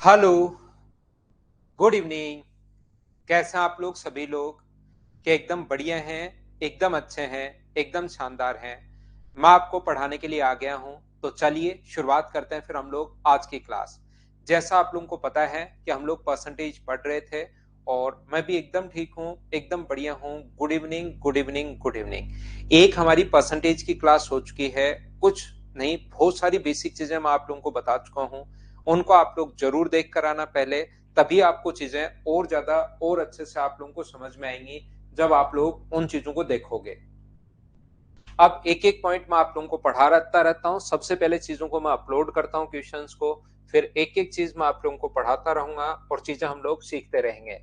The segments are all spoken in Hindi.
Hello, good evening. कैसे हैं आप लोग सभी लोग? क्या एकदम बढ़िया हैं, एकदम अच्छे हैं, एकदम शानदार हैं। मैं आपको पढ़ाने के लिए आ गया हूं, तो चलिए शुरुआत करते हैं फिर हम लोग आज की क्लास। जैसा आप लोगों को पता है कि हम लोग परसेंटेज पढ़ रहे थे और मैं भी एकदम ठीक हूं, एकदम बढ़िया हूं। Good evening, good evening, good evening. एक हमारी परसेंटेज की क्लास हो चुकी है, कुछ नहीं बहुत सारी बेसिक चीजें मैं आप लोगों को बता चुका हूं। उनको आप लोग जरूर देख कर आना पहले, तभी आपको चीजें और ज्यादा और अच्छे से आप लोगों को समझ में आएंगी जब आप लोग उन चीजों को देखोगे। अब एक एक पॉइंट मैं आप लोगों को पढ़ाता रहता हूँ। सबसे पहले चीजों को मैं अपलोड करता हूँ क्वेश्चंस को, फिर एक एक चीज मैं आप लोगों को पढ़ाता रहूंगा और चीजें हम लोग सीखते रहेंगे।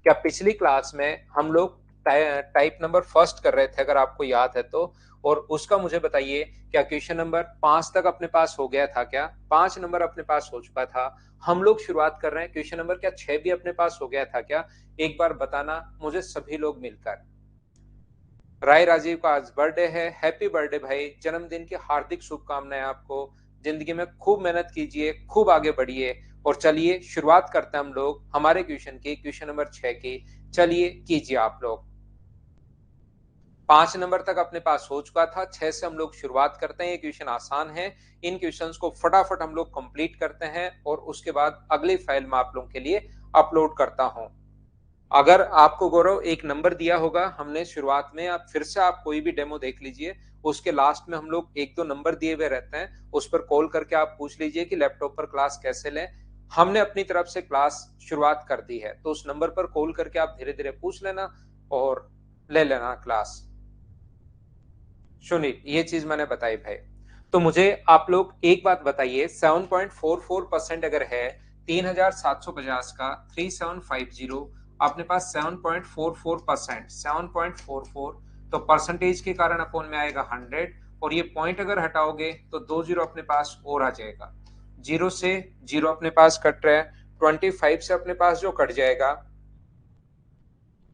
क्या पिछली क्लास में हम लोग टाइप नंबर फर्स्ट कर रहे थे, अगर आपको याद है तो? और उसका मुझे बताइए, क्या क्वेश्चन नंबर 5 तक अपने पास हो गया था? क्या 5 नंबर अपने पास हो चुका था? हम लोग शुरुआत कर रहे हैं क्वेश्चन नंबर क्या 6 भी अपने पास हो गया था क्या? एक बार बताना मुझे सभी लोग मिलकर। राय राजीव का आज बर्थडे है, हैप्पी बर्थडे भाई, जन्मदिन की हार्दिक शुभकामनाएं आपको। जिंदगी में खूब मेहनत कीजिए, खूब आगे बढ़िए। और चलिए शुरुआत करते हैं हम लोग हमारे क्वेश्चन की, क्वेश्चन नंबर 6 की। चलिए कीजिए आप लोग। 5 नंबर तक अपने पास हो चुका था, 6 से हम लोग शुरुआत करते हैं। ये क्वेश्चन आसान है, इन क्वेश्चंस को फटाफट हम लोग कंप्लीट करते हैं और उसके बाद अगली फाइल में आप लोगों के लिए अपलोड करता हूं। अगर आपको गौरव एक नंबर दिया होगा हमने शुरुआत में, आप फिर से आप कोई भी डेमो देख लीजिए, उसके लास्ट में हम लोग एक दो नंबर दिए हुए रहते हैं, उस पर कॉल करके आप पूछ लीजिए कि लैपटॉप पर क्लास कैसे लें। हमने अपनी तरफ से क्लास शुरुआत कर दी है, तो उस नंबर पर कॉल करके आप धीरे धीरे पूछ लेना और ले लेना क्लास। सुनील, ये चीज मैंने बताई भाई। तो मुझे आप लोग एक बात बताइए, 7.44% अगर है 3750 का 3750, अपने पास 7.44%, 7.44, तो परसेंटेज के कारण अपोन में आएगा 100, और ये पॉइंट अगर हटाओगे तो 2 जीरो अपने पास और आ जाएगा। जीरो से जीरो अपने पास कट रहा है, 25 से अपने पास जो कट जाएगा,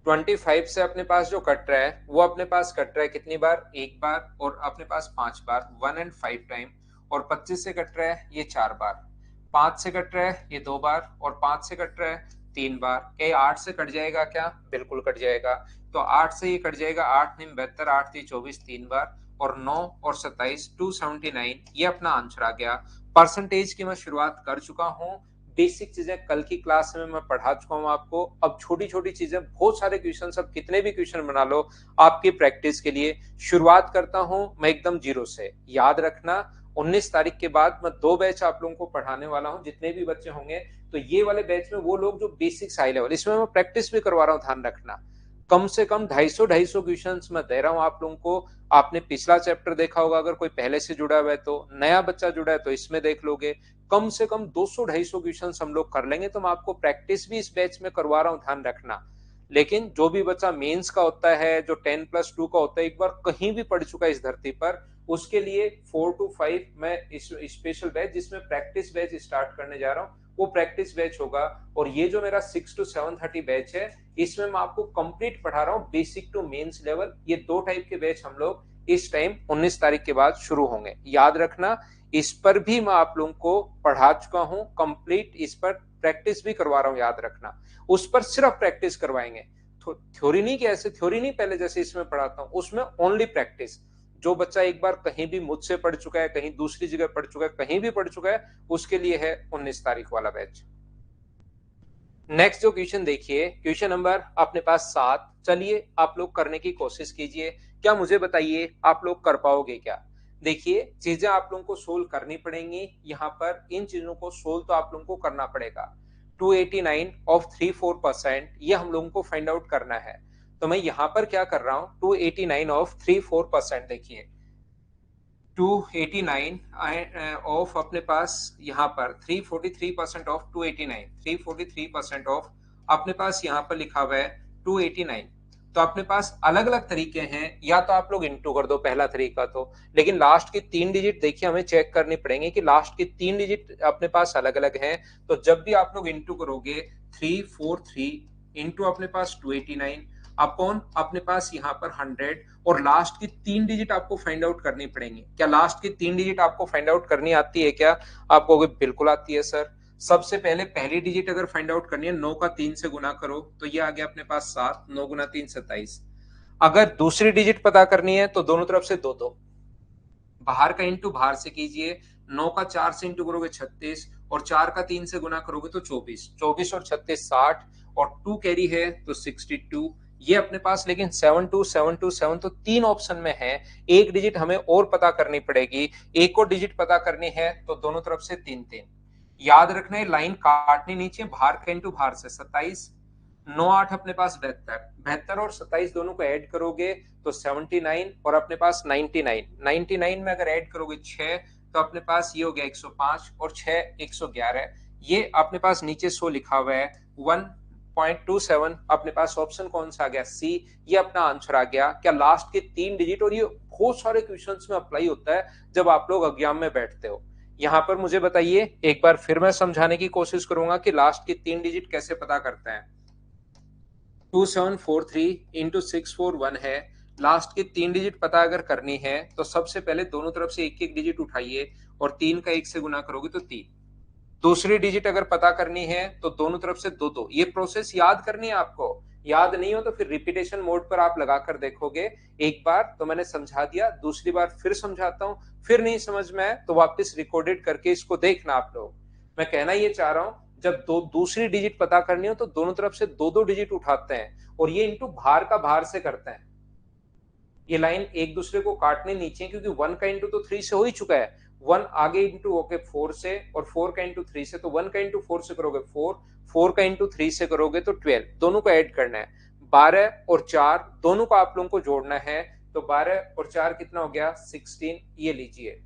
25 से अपने पास जो कट रहा है वो अपने पास कट रहा है कितनी बार? एक बार, और अपने पास 5 बार, 1 and 5 टाइम। और 25 से कट रहा है ये 4 बार। 5 से कट रहा है ये 2 बार, और 5 से कट रहा है 3 बार। क्या 8 से कट जाएगा क्या? बिल्कुल कट जाएगा। तो 8 से ये कट जाएगा, 8 9 72, 8 3 24, 3 बार, और 9 और 27, 279, ये अपना आंसर आ गया। परसेंटेज की मैं शुरुआत कर चुका हूं, बेसिक चीजें कल की क्लास में मैं पढ़ा चुका हूं आपको। अब छोटी छोटी चीजें, बहुत सारे क्वेश्चन, अब कितने भी क्वेश्चन बना लो आपकी प्रैक्टिस के लिए। शुरुआत करता हूं मैं एकदम जीरो से। याद रखना, 19 तारीख के बाद मैं 2 बैच आप लोगों को पढ़ाने वाला हूं, जितने भी बच्चे होंगे। तो ये वाले बैच में वो लोग जो बेसिक्स हाई लेवल, इसमें मैं प्रैक्टिस भी करवा रहा हूं, ध्यान रखना। कम से कम 250 क्वेश्चन मैं दे रहा हूं आप लोगों को। आपने पिछला चैप्टर देखा होगा, अगर कोई पहले से जुड़ा हुआ है, तो नया बच्चा जुड़ा है तो इसमें देख लोगे। कम से कम 200 250 क्वेश्चन हम लोग कर लेंगे, तो मैं आपको प्रैक्टिस भी इस बैच में करवा रहा हूं, ध्यान रखना। लेकिन जो भी बच्चा मेंस का होता है, जो 10+2 का होता है, एक बार कहीं भी पढ़ चुका है इस धरती पर, उसके लिए 4 to 5 मैं इस स्पेशल बैच, जिसमें प्रैक्टिस बैच स्टार्ट करने जा रहा हूँ, वो प्रैक्टिस बैच होगा। और ये जो मेरा 6 to 7:30 बैच है, इसमें मैं आपको कंप्लीट पढ़ा रहा हूँ, बेसिक टू मेंस लेवल। ये 2 टाइप के बैच हम लोग इस टाइम 19 तारीख के बाद शुरू होंगे, याद रखना। इस पर भी मैं आप लोगों को पढ़ा चुका हूं कंप्लीट, इस पर प्रैक्टिस भी करवा रहा हूं, याद रखना। उस पर सिर्फ प्रैक्टिस करवाएंगे, थ्योरी नहीं, कि ऐसे थ्योरी नहीं पहले जैसे इसमें पढ़ाता हूं, उसमें ओनली प्रैक्टिस। जो बच्चा एक बार कहीं भी मुझसे पढ़ चुका है, कहीं दूसरी जगह पढ़ चुका है, कहीं भी पढ़ चुका है, उसके लिए है 19 तारीख वाला बैच। नेक्स्ट जो क्वेश्चन देखिए, क्वेश्चन नंबर अपने पास 7। चलिए आप लोग करने की कोशिश कीजिए। क्या मुझे बताइए, आप लोग कर पाओगे क्या? देखिए, चीजें आप लोगों को सोल्व करनी पड़ेंगी यहाँ पर। इन चीजों को सोल्व तो आप लोगों को करना पड़ेगा। 289 ऑफ 34%, ये हम लोगों को फाइंड आउट करना है। तो मैं यहाँ पर क्या कर रहा हूँ, 289 ऑफ 34%, देखिए 289 ऑफ अपने पास यहाँ पर 343% ऑफ 289, 343% ऑफ अपने पास यहाँ पर लिखा हुआ है 289। तो अपने पास अलग अलग तरीके हैं, या तो आप लोग इंटू कर दो, पहला तरीका तो। लेकिन लास्ट की 3 डिजिट देखिए हमें चेक करनी पड़ेंगे कि लास्ट की 3 डिजिट अपने पास अलग अलग हैं। तो जब भी आप लोग इंटू करोगे, 343 इंटू अपने पास 289 अपॉन अपने पास यहाँ पर 100, और लास्ट की 3 डिजिट आपको फाइंड आउट करनी पड़ेंगी। क्या लास्ट की 3 डिजिट आपको फाइंड आउट करनी आती है क्या? आप कहोगे बिल्कुल आती है सर। सबसे पहले पहली डिजिट अगर फाइंड आउट करनी है, 9 का 3 से गुना करो तो ये आ गया अपने पास 7, 9 गुना 3 27। अगर दूसरी डिजिट पता करनी है तो दोनों तरफ से दो दो, बाहर का इंटू बाहर से कीजिए। 9 का 4 से इंटू करोगे 36, और 4 का 3 से गुना करोगे तो 24, 24 और 36 60, और 2 कैरी है तो 62। ये अपने पास लेकिन 7277 तो तीन ऑप्शन में है, एक डिजिट हमें और पता करनी पड़ेगी, एक और डिजिट पता करनी है तो दोनों तरफ से तीन तीन। याद रखना है लाइन काटनी नीचे, बाहर का इंटू बाहर से 27, 9 8 अपने पास 72, 72 और 27 दोनों को ऐड करोगे तो 79, और अपने पास 99, 99 में अगर ऐड करोगे 6 तो अपने पास ये हो गया 105, और 6 111। ये अपने पास नीचे 100 लिखा हुआ है 1.27, अपने पास ऑप्शन कौन सा आ गया, सी, ये अपना आंसर आ गया। क्या लास्ट के तीन डिजिट, और ये बहुत सारे क्वेश्चंस में अप्लाई होता है जब आप लोग एग्जाम में बैठते हो। यहां पर मुझे बताइए, एक बार फिर मैं समझाने की कोशिश करूंगा कि लास्ट की तीन डिजिट कैसे पता करते हैं। 2743 इंटू 641 है, लास्ट की तीन डिजिट पता अगर करनी है तो सबसे पहले दोनों तरफ से एक एक डिजिट उठाइए, और तीन का एक से गुना करोगे तो तीन। दूसरी डिजिट अगर पता करनी है तो दोनों तरफ से दो दो। ये प्रोसेस याद करनी है आपको, याद नहीं हो तो फिर रिपीटेशन मोड पर आप लगाकर देखोगे। एक बार तो मैंने समझा दिया, दूसरी बार फिर समझाता हूं, फिर नहीं समझ में आए तो वापस रिकॉर्डेड करके इसको देखना आप लोग। मैं कहना ये चाह रहा हूं, जब दूसरी डिजिट पता करनी हो तो दोनों तरफ से दो दो डिजिट उठाते हैं, और ये इंटू बाहर का बाहर से करते हैं। ये लाइन एक दूसरे को काटने नीचे, क्योंकि 1 का इंटू तो 3 से हो ही चुका है, 1 आगे इंटू होके 4 से, और 4 का इंटू 3 से, तो 1 का इंटू 4 से करोगे 4, 4 का इंटू 3 से करोगे तो 12, दोनों को ऐड करना है। 12 और 4 दोनों को आप लोगों को जोड़ना है, तो 12 और 4 कितना हो गया 16। ये लीजिए,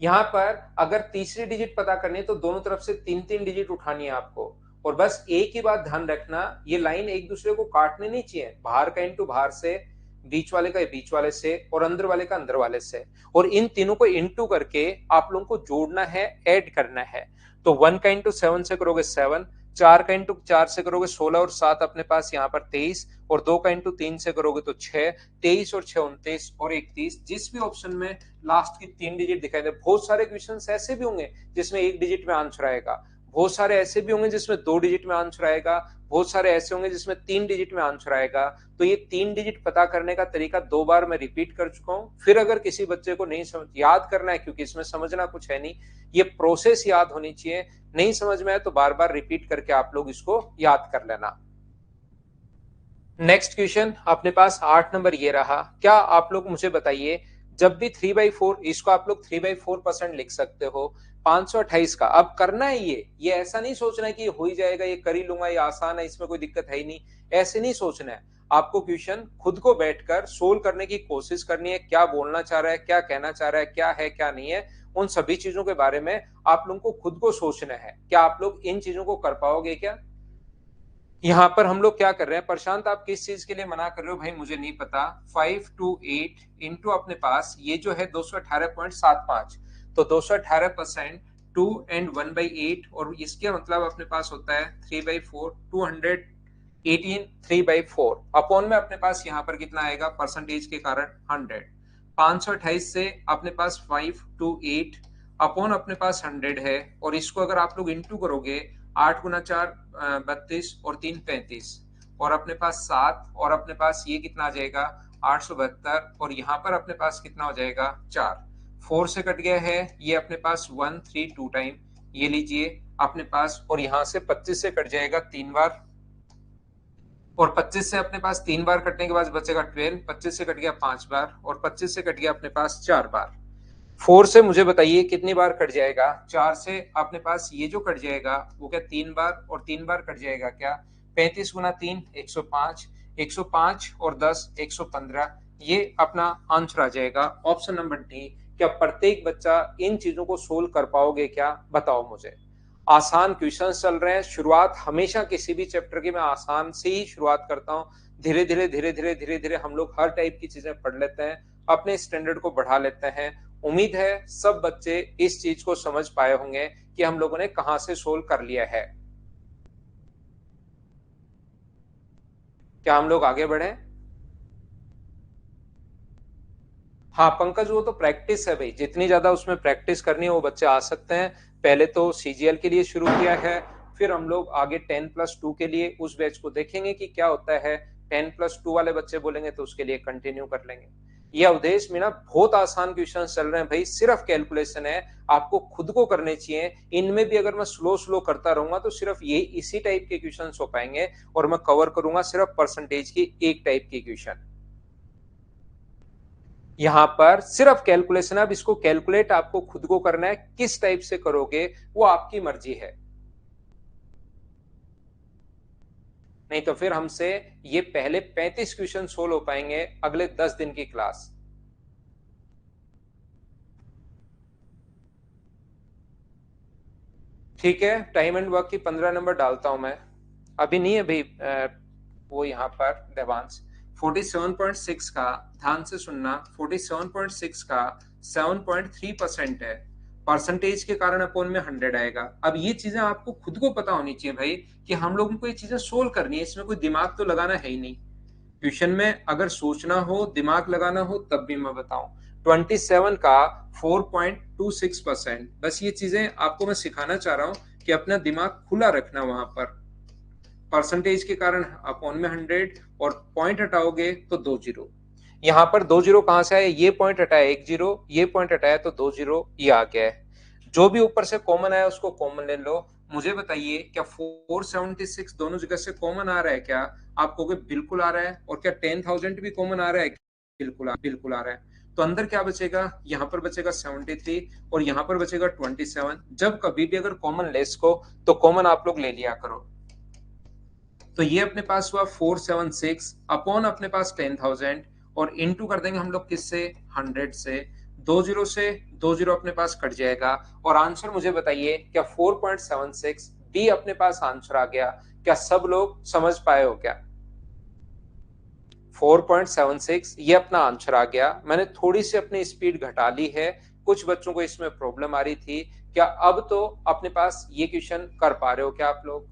यहां पर अगर तीसरी डिजिट पता करनी है तो दोनों तरफ से तीन तीन डिजिट उठानी है आपको। और बस एक ही बात ध्यान रखना, ये लाइन एक दूसरे को काटने नहीं चाहिए, बाहर का इंटू बाहर से, बीच वाले का बीच वाले से, और अंदर वाले का अंदर वाले से, और इन तीनों को इंटू करके आप लोगों को जोड़ना है, ऐड करना है। तो 1 का इंटू 7 से करोगे 7, 4 का इंटू 4 से करोगे 16, और 7 अपने पास यहाँ पर 23, और 2 का इंटू 3 से करोगे तो 6, 23 और 6 29 और 31। जिस भी ऑप्शन में लास्ट की तीन डिजिट दिखाई दे, बहुत सारे क्वेश्चन ऐसे भी होंगे जिसमें एक डिजिट में आंसर आएगा, बहुत सारे ऐसे भी होंगे जिसमें दो डिजिट में आंसर आएगा, बहुत सारे ऐसे होंगे जिसमें तीन डिजिट में आंसर आएगा। तो ये तीन डिजिट पता करने का तरीका दो बार मैं रिपीट कर चुका हूं, फिर अगर किसी बच्चे को नहीं समझ याद करना है, क्योंकि इसमें समझना कुछ है नहीं, ये प्रोसेस याद होनी चाहिए, नहीं समझ में आए तो बार बार रिपीट करके आप लोग इसको याद कर लेना। नेक्स्ट क्वेश्चन अपने पास 8 नंबर ये रहा। क्या आप लोग मुझे बताइए, जब भी 3/4, इसको आप लोग 3/4% लिख सकते हो, 528 का अब करना है, ये ऐसा नहीं सोचना है कि हो ही जाएगा, ये कर ही लूंगा, ये आसान है, इसमें कोई दिक्कत है ही नहीं, ऐसे नहीं सोचना है। आपको क्वेश्चन खुद को बैठकर सोल्व करने की कोशिश करनी है, क्या बोलना चाह रहा है, क्या कहना चाह रहा है, क्या नहीं है, उन सभी चीजों के बारे में आप लोगों को खुद को सोचना है। क्या आप लोग इन चीजों को कर पाओगे क्या? यहाँ पर हम लोग क्या कर रहे हैं, प्रशांत आप किस चीज के लिए मना कर रहे हो भाई, मुझे नहीं पता। 5 to 8 इंटू अपने पास ये जो है 218.75, तो 218% 2 and 1/8, और इसके मतलब अपने पास होता है 3/4, 218 3/4 अपॉन में अपने पास यहाँ पर कितना आएगा परसेंटेज के कारण 100। 528 से अपने पास 5 to 8 अपॉन अपने पास 100 है, और इसको अगर आप लोग इंटू करोगे, 8 गुना 4 32, और 3 35, और अपने पास 7, और अपने पास ये कितना आ जाएगा 872, और यहाँ पर अपने पास कितना हो जाएगा 4, 4 से कट गया है, ये अपने पास 1 3 2 टाइम, ये लीजिए अपने पास, और यहाँ से 25 से कट जाएगा 3 बार, और 25 से अपने पास 3 बार कटने के बाद बचेगा 12, 25 से कट गया 5 बार, और 25 से कट गया अपने पास 4 बार। 4 से मुझे बताइए कितनी बार कट जाएगा, 4 से अपने पास ये जो कट जाएगा वो क्या 3 बार, और 3 बार कट जाएगा क्या 35 गुना 3 105, 105 और 10 115, ये अपना आंसर आ जाएगा ऑप्शन नंबर डी। क्या प्रत्येक बच्चा इन चीजों को सोल्व कर पाओगे क्या, बताओ मुझे। आसान क्वेश्चन चल रहे हैं, शुरुआत हमेशा किसी भी चैप्टर की मैं आसान से ही शुरुआत करता हूँ, धीरे धीरे धीरे धीरे धीरे धीरे हम लोग हर टाइप की चीजें पढ़ लेते हैं, अपने स्टैंडर्ड को बढ़ा लेते हैं। उम्मीद है सब बच्चे इस चीज को समझ पाए होंगे कि हम लोगों ने कहां से सोल्व कर लिया है। क्या हम लोग आगे बढ़े? हाँ पंकज, वो तो प्रैक्टिस है भाई, जितनी ज्यादा उसमें प्रैक्टिस करनी है वो बच्चे आ सकते हैं, पहले तो सीजीएल के लिए शुरू किया है, फिर हम लोग आगे 10+2 के लिए उस बैच को देखेंगे कि क्या होता है। 10+2 वाले बच्चे बोलेंगे तो उसके लिए कंटिन्यू कर लेंगे। ये अवधेश मीना बहुत आसान क्वेश्चन चल रहे हैं भाई, सिर्फ कैलकुलेशन है, आपको खुद को करने चाहिए। इनमें भी अगर मैं स्लो स्लो करता रहूंगा तो सिर्फ ये इसी टाइप के क्वेश्चन हो पाएंगे, और मैं कवर करूंगा सिर्फ परसेंटेज की एक टाइप की क्वेश्चन। यहां पर सिर्फ कैलकुलेशन, अब इसको कैलकुलेट आपको खुद को करना है, किस टाइप से करोगे वो आपकी मर्जी है। नहीं तो फिर हमसे ये पहले 35 क्वेश्चन सोल्व हो पाएंगे अगले 10 दिन की क्लास। ठीक है, टाइम एंड वर्क की 15 नंबर डालता हूं मैं, अभी नहीं है भाई। वो यहाँ पर देवांश 47.6 का, ध्यान से सुनना, 47.6 का 7.3% है। परसेंटेज के कारण अपोन में 100 आएगा। अब ये चीजें आपको खुद को पता होनी चाहिए भाई कि हम लोगों को ये चीजें सोल्व करनी है, इसमें कोई दिमाग तो लगाना है ही नहीं। ट्यूशन में अगर सोचना हो, दिमाग लगाना हो, तब भी मैं बताऊं। 27 का 4.26%, बस ये चीजें आपको मैं सिखाना चाह रहा हूं कि अपना दिमाग खुला रखना। वहां पर परसेंटेज के कारण अपॉन में 100, और पॉइंट हटाओगे तो 2 जीरो। यहां पर 2 जीरो कहां से आए, ये पॉइंट हटाया 1 जीरो, ये पॉइंट हटाया तो 2 जीरो, ये आ गया है। जो भी ऊपर से कॉमन आया उसको कॉमन ले लो। मुझे बताइए क्या 476 दोनों जगह से कॉमन आ रहा है क्या? आप कहोगे बिल्कुल आ रहा है। और क्या 10,000 भी कॉमन आ रहा है? बिल्कुल आ रहा है। तो अंदर क्या बचेगा, यहाँ पर बचेगा 73 और यहाँ पर बचेगा 27। जब कभी भी अगर कॉमन लेस को, तो कॉमन आप लोग ले लिया करो। तो ये अपने पास हुआ 476 अपॉन अपने पास 10,000, और इनटू कर देंगे हम लोग किससे, 100 से। 2 जीरो से 2 जीरो अपने पास कट जाएगा, और आंसर मुझे बताइए क्या 4.76 बी अपने पास आंसर आ गया? क्या सब लोग समझ पाए हो क्या? 4.76 ये अपना आंसर आ गया। मैंने थोड़ी सी अपनी स्पीड घटा ली है, कुछ बच्चों को इसमें प्रॉब्लम आ रही थी। क्या अब तो अपने पास ये क्वेश्चन कर पा रहे हो क्या आप लोग?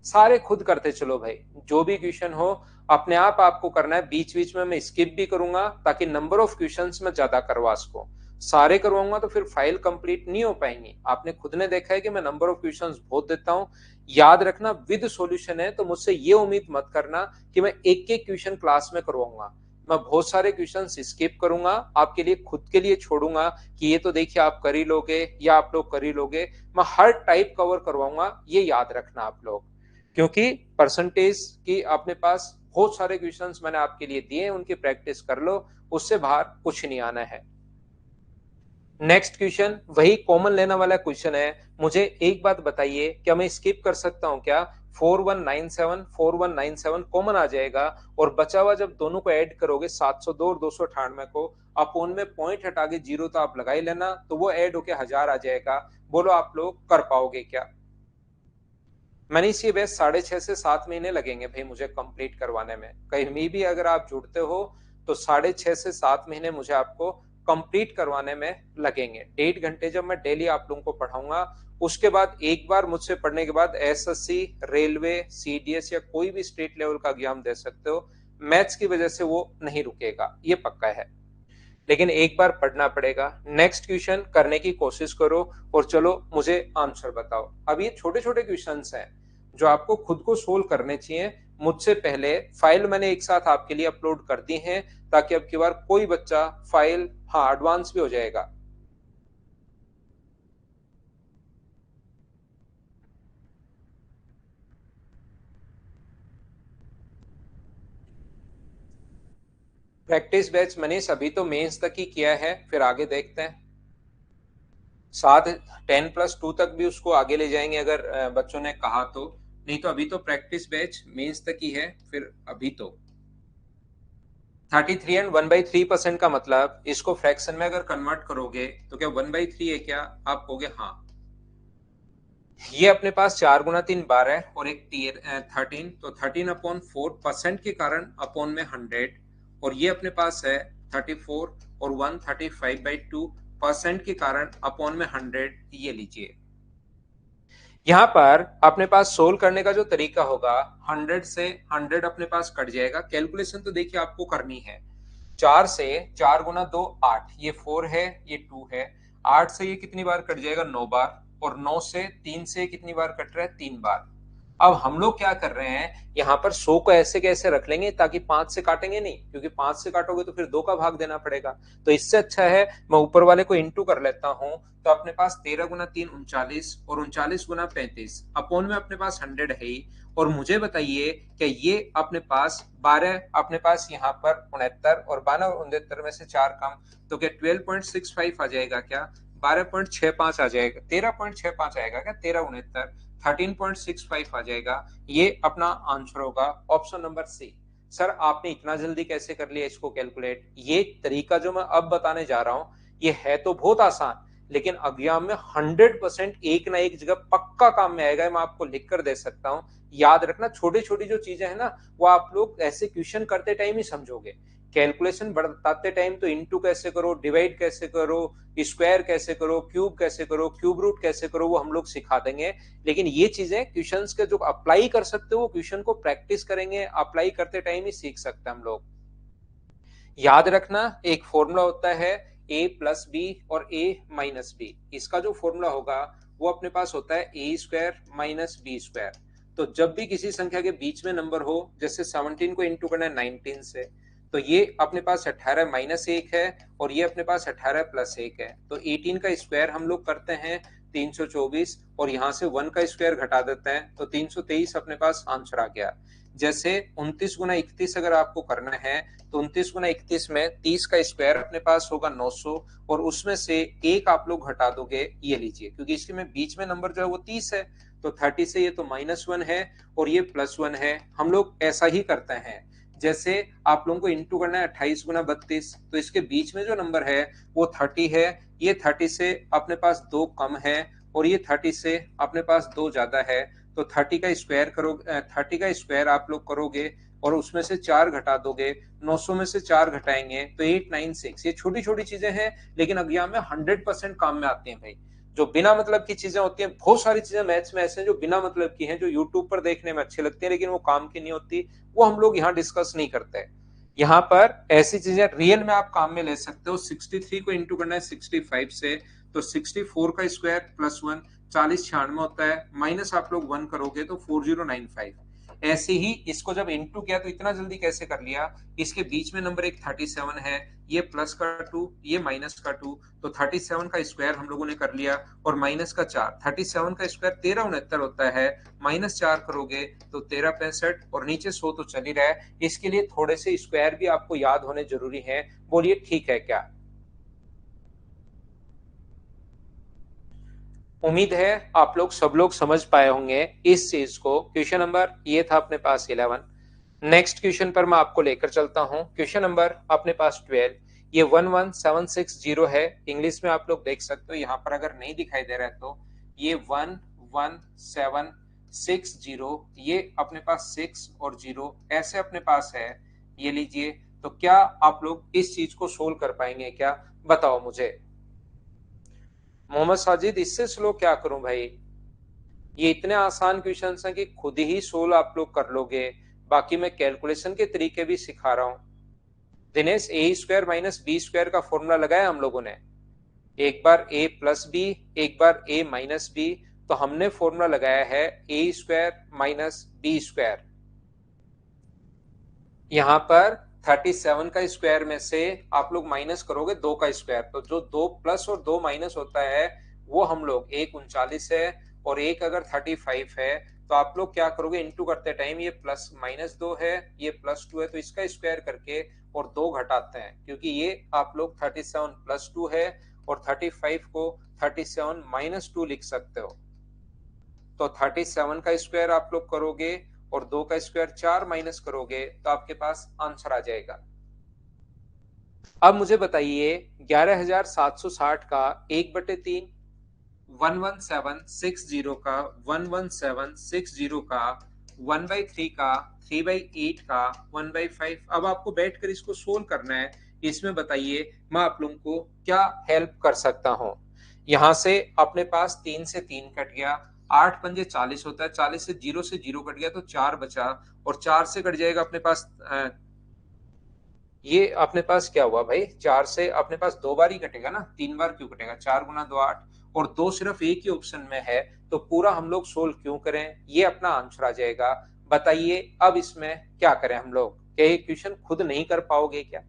सारे खुद करते चलो भाई, जो भी क्वेश्चन हो अपने आप आपको करना है। बीच बीच में मैं स्किप भी करूंगा ताकि नंबर ऑफ क्वेश्चंस में ज्यादा करवा सकूं। सारे करवाऊंगा तो फिर फाइल कंप्लीट नहीं हो पाएंगी। आपने खुद ने देखा है कि मैं नंबर ऑफ क्वेश्चंस बहुत देता हूं। याद रखना विद सॉल्यूशन है, तो मुझसे ये उम्मीद मत करना कि मैं एक एक क्वेश्चन क्लास में करवाऊंगा। मैं बहुत सारे क्वेश्चन स्किप करूंगा, आपके लिए खुद के लिए छोड़ूंगा कि ये तो देखिए आप कर ही लोगे या आप लोग कर ही लोगे। मैं हर टाइप कवर करवाऊंगा, ये याद रखना आप लोग। क्योंकि परसेंटेज की अपने पास बहुत सारे क्वेश्चंस मैंने आपके लिए दिए, उनकी प्रैक्टिस कर लो, उससे बाहर कुछ नहीं आना है। नेक्स्ट क्वेश्चन वही कॉमन लेने वाला क्वेश्चन है। मुझे एक बात बताइए, क्या मैं स्किप कर सकता हूं क्या? 4197 कॉमन आ जाएगा, और बचा हुआ जब दोनों को ऐड करोगे 702 और 298 को, अपोन में पॉइंट हटा के जीरो तो आप लगा ही लेना, तो वो ऐड होके 1000 आ जाएगा। बोलो आप लोग कर पाओगे क्या? मैंने इसी बैच 6.5 से 7 महीने लगेंगे भाई मुझे कंप्लीट करवाने में। कहीं भी अगर आप जुड़ते हो तो 6.5 से 7 महीने मुझे आपको कंप्लीट करवाने में लगेंगे। 1.5 घंटे जब मैं डेली आप लोगों को पढ़ाऊंगा, उसके बाद एक बार मुझसे पढ़ने के बाद एसएससी, रेलवे, सीडीएस या कोई भी स्टेट लेवल का एग्जाम दे सकते हो। मैथ्स की वजह से वो नहीं रुकेगा, ये पक्का है। लेकिन एक बार पढ़ना पड़ेगा। नेक्स्ट क्वेश्चन करने की कोशिश करो, और चलो मुझे आंसर बताओ। अब ये छोटे छोटे क्वेश्चंस हैं जो आपको खुद को सोल्व करने चाहिए। मुझसे पहले फाइल मैंने एक साथ आपके लिए अपलोड कर दी है, ताकि अब की बार कोई बच्चा फाइल, हाँ एडवांस भी हो जाएगा। प्रैक्टिस बैच मनीष अभी तो मेंस तक ही किया है, फिर आगे देखते हैं। साथ 10+2 तक भी उसको आगे ले जाएंगे अगर बच्चों ने कहा तो। नहीं तो अभी तो प्रैक्टिस बैच मेंस तक ही है, फिर अभी तो 33 एंड 1/3% का मतलब, इसको फ्रैक्शन में अगर कन्वर्ट करोगे तो क्या 1/3 है क्या? आप कहोगे हाँ। ये अपने पास 4 गुना 3 बार है, और एक 13, तो 13/4% के कारण अपॉन में 100, और ये अपने पास है 34 और 135/2% के कारण अपॉन में 100। ये लीजिए, यहाँ पर अपने पास सोल्व करने का जो तरीका होगा, 100 से 100 अपने पास कट जाएगा। कैलकुलेशन तो देखिए आपको करनी है। 4 से 4 गुना 2 8, ये 4 है, ये 2 है। 8 से ये कितनी बार कट जाएगा, 9 बार। और 9 से 3 से कितनी बार कट रहा है, 3 बार। अब हम लोग क्या कर रहे हैं, यहाँ पर 100 को ऐसे कैसे रख लेंगे ताकि 5 से काटेंगे नहीं, क्योंकि 5 से काटोगे तो फिर 2 का भाग देना पड़ेगा। तो इससे अच्छा है मैं ऊपर वाले को इंटू कर लेता हूं। तो अपने पास 13 गुना 3 39 और 39 गुना 35 अपॉन में अपने पास 100 है ही। और मुझे बताइए कि ये अपने पास 12 अपने पास यहाँ पर 69 और 12 और 69 में से 4 कम, तो क्या 12.65 आ जाएगा, क्या 12.65 आ जाएगा, 13.65 आएगा क्या, 1369 13.65 आ जाएगा। ये अपना आंसर होगा ऑप्शन नंबर सी। सर आपने इतना जल्दी कैसे कर लिया इसको कैलकुलेट? ये तरीका जो मैं अब बताने जा रहा हूं ये है तो बहुत आसान, लेकिन एग्जाम में 100% एक ना एक जगह पक्का काम में आएगा। मैं आपको लिख कर दे सकता हूं, याद रखना। छोटी छोटी जो चीजें हैं ना वो आप लोग ऐसे क्वेश्चन करते टाइम ही समझोगे। कैलकुलेशन बताते टाइम तो इंटू कैसे करो, डिवाइड कैसे करो, स्क्वायर कैसे करो, क्यूब कैसे करो, क्यूब रूट कैसे करो, वो हम लोग सिखा देंगे। लेकिन ये चीजें क्वेश्चंस के जो अप्लाई कर सकते हो वो क्वेश्चन को प्रैक्टिस करेंगे, अप्लाई करते टाइम ही सीख सकते हैं हम लोग। याद रखना एक फॉर्मूला होता है a प्लस बी और a माइनस बी। इसका जो फॉर्मूला होगा वो अपने पास होता है a square minus b square. तो जब भी किसी संख्या के बीच में नंबर हो, जैसे 17 को इंटू करना है 19 से, तो ये अपने पास 18 माइनस 1 है और ये अपने पास 18 प्लस 1 है। तो 18 का स्क्वायर हम लोग करते हैं 324 और यहाँ से 1 का स्क्वायर घटा देते हैं तो 323 अपने पास आंसर आ गया। जैसे 29 गुना 31 अगर आपको करना है तो 29 गुना 31 में 30 का स्क्वायर अपने पास होगा 900 और उसमें से एक आप लोग घटा दोगे, ये लीजिए, क्योंकि इसके में बीच में नंबर जो है वो 30 है, तो 30 से ये तो -1 है और ये +1 है। हम लोग ऐसा ही करते हैं। जैसे आप लोगों को इंटू करना है 28 गुना 32, तो इसके बीच में जो नंबर है वो 30 है, ये 30 से अपने पास 2 कम है और ये 30 से अपने पास 2 ज्यादा है। तो 30 का स्क्वायर करोगे, 30 का स्क्वायर आप लोग करोगे और उसमें से 4 घटा दोगे, 900 में से 4 घटाएंगे तो 896। ये छोटी छोटी चीजें हैं लेकिन एग्जाम में 100% काम में आती हैं भाई। जो बिना मतलब की चीजें होती हैं, बहुत सारी चीजें मैथ्स में ऐसे हैं जो बिना मतलब की हैं, जो यूट्यूब पर देखने में अच्छी लगती है लेकिन वो काम की नहीं होती, वो हम लोग यहाँ डिस्कस नहीं करते। यहाँ पर ऐसी चीजें रियल में आप काम में ले सकते हो। 63 को इंटू करना है 65 से, तो 64 का स्क्वायर +1 40 96 होता है, माइनस आप लोग 1 करोगे तो 4095। ऐसे ही इसको जब इंटू किया तो इतना जल्दी कैसे कर लिया, इसके बीच में नंबर एक 37 है, ये प्लस का 2 ये माइनस का 2, तो 37 का स्क्वायर हम लोगों ने कर लिया और माइनस का 4। 37 का स्क्वायर 1369 होता है, -4 करोगे तो 1365 और नीचे 100 तो चल ही रहा है। इसके लिए थोड़े से स्क्वायर भी आपको याद होने जरूरी है। बोलिए ठीक है क्या? उम्मीद है आप लोग सब लोग समझ पाए होंगे इस चीज को। क्वेश्चन नंबर ये था अपने पास 11। नेक्स्ट क्वेश्चन पर मैं आपको लेकर चलता हूं। क्वेश्चन नंबर अपने पास 12। ये 11760 है, इंग्लिश में आप लोग देख सकते हो, यहाँ पर अगर नहीं दिखाई दे रहा है तो ये 11760, ये अपने पास 6 और 0 ऐसे अपने पास है, ये लीजिए। तो क्या आप लोग इस चीज को सोल्व कर पाएंगे क्या, बताओ मुझे। मोहम्मद साजिद इससे स्लो क्या करूं भाई? ये इतने आसान क्वेश्चन हैं कि खुद ही सोल्व आप लोग कर लोगे, बाकी मैं कैलकुलेशन के तरीके भी सिखा रहा हूं। दिनेश ए स्क्वायर माइनस बी स्क्वायर का फॉर्मूला लगाया हम लोगों ने, एक बार a प्लस बी एक बार a माइनस बी, तो हमने फॉर्मूला लगाया है ए स्क्वायर माइनस बी स्क्वायर। यहाँ पर 37 का स्क्वायर में से आप लोग माइनस करोगे 2 का स्क्वायर, तो जो 2 प्लस और 2 माइनस होता है वो हम लोग, एक 39 है और एक अगर 35 है, तो आप लोग क्या करोगे इंटू करते टाइम, ये प्लस -2 है ये +2 है, तो इसका स्क्वायर करके और 2 घटाते हैं, क्योंकि ये आप लोग 37 + 2 है और 35 को 37 - 2 लिख सकते हो। तो 37 का स्क्वायर आप लोग करोगे और 2 का स्क्वायर 4 माइनस करोगे तो आपके पास आंसर आ जाएगा। अब मुझे बताइए 11760 का 1/3, 11760 का 11760 का 1/3 का 3/8 का 1/5। अब आपको बैठकर इसको सोल्व करना है। इसमें बताइए मैं आप लोगों को क्या हेल्प कर सकता हूं। यहां से अपने पास 3 से 3 कट गया, 8 पंजे 40 होता है, 40 से 0 कट गया तो 4 बचा और 4 से कट जाएगा अपने पास ये अपने पास क्या हुआ भाई, 4 से अपने पास 2 बार ही कटेगा ना, 3 बार क्यों कटेगा, 4 गुना 2 8 और दो सिर्फ एक ही ऑप्शन में है, तो पूरा हम लोग सोल्व क्यों करें, ये अपना आंसर आ जाएगा। बताइए अब इसमें क्या करें हम लोग, क्या ये क्वेश्चन खुद नहीं कर पाओगे क्या?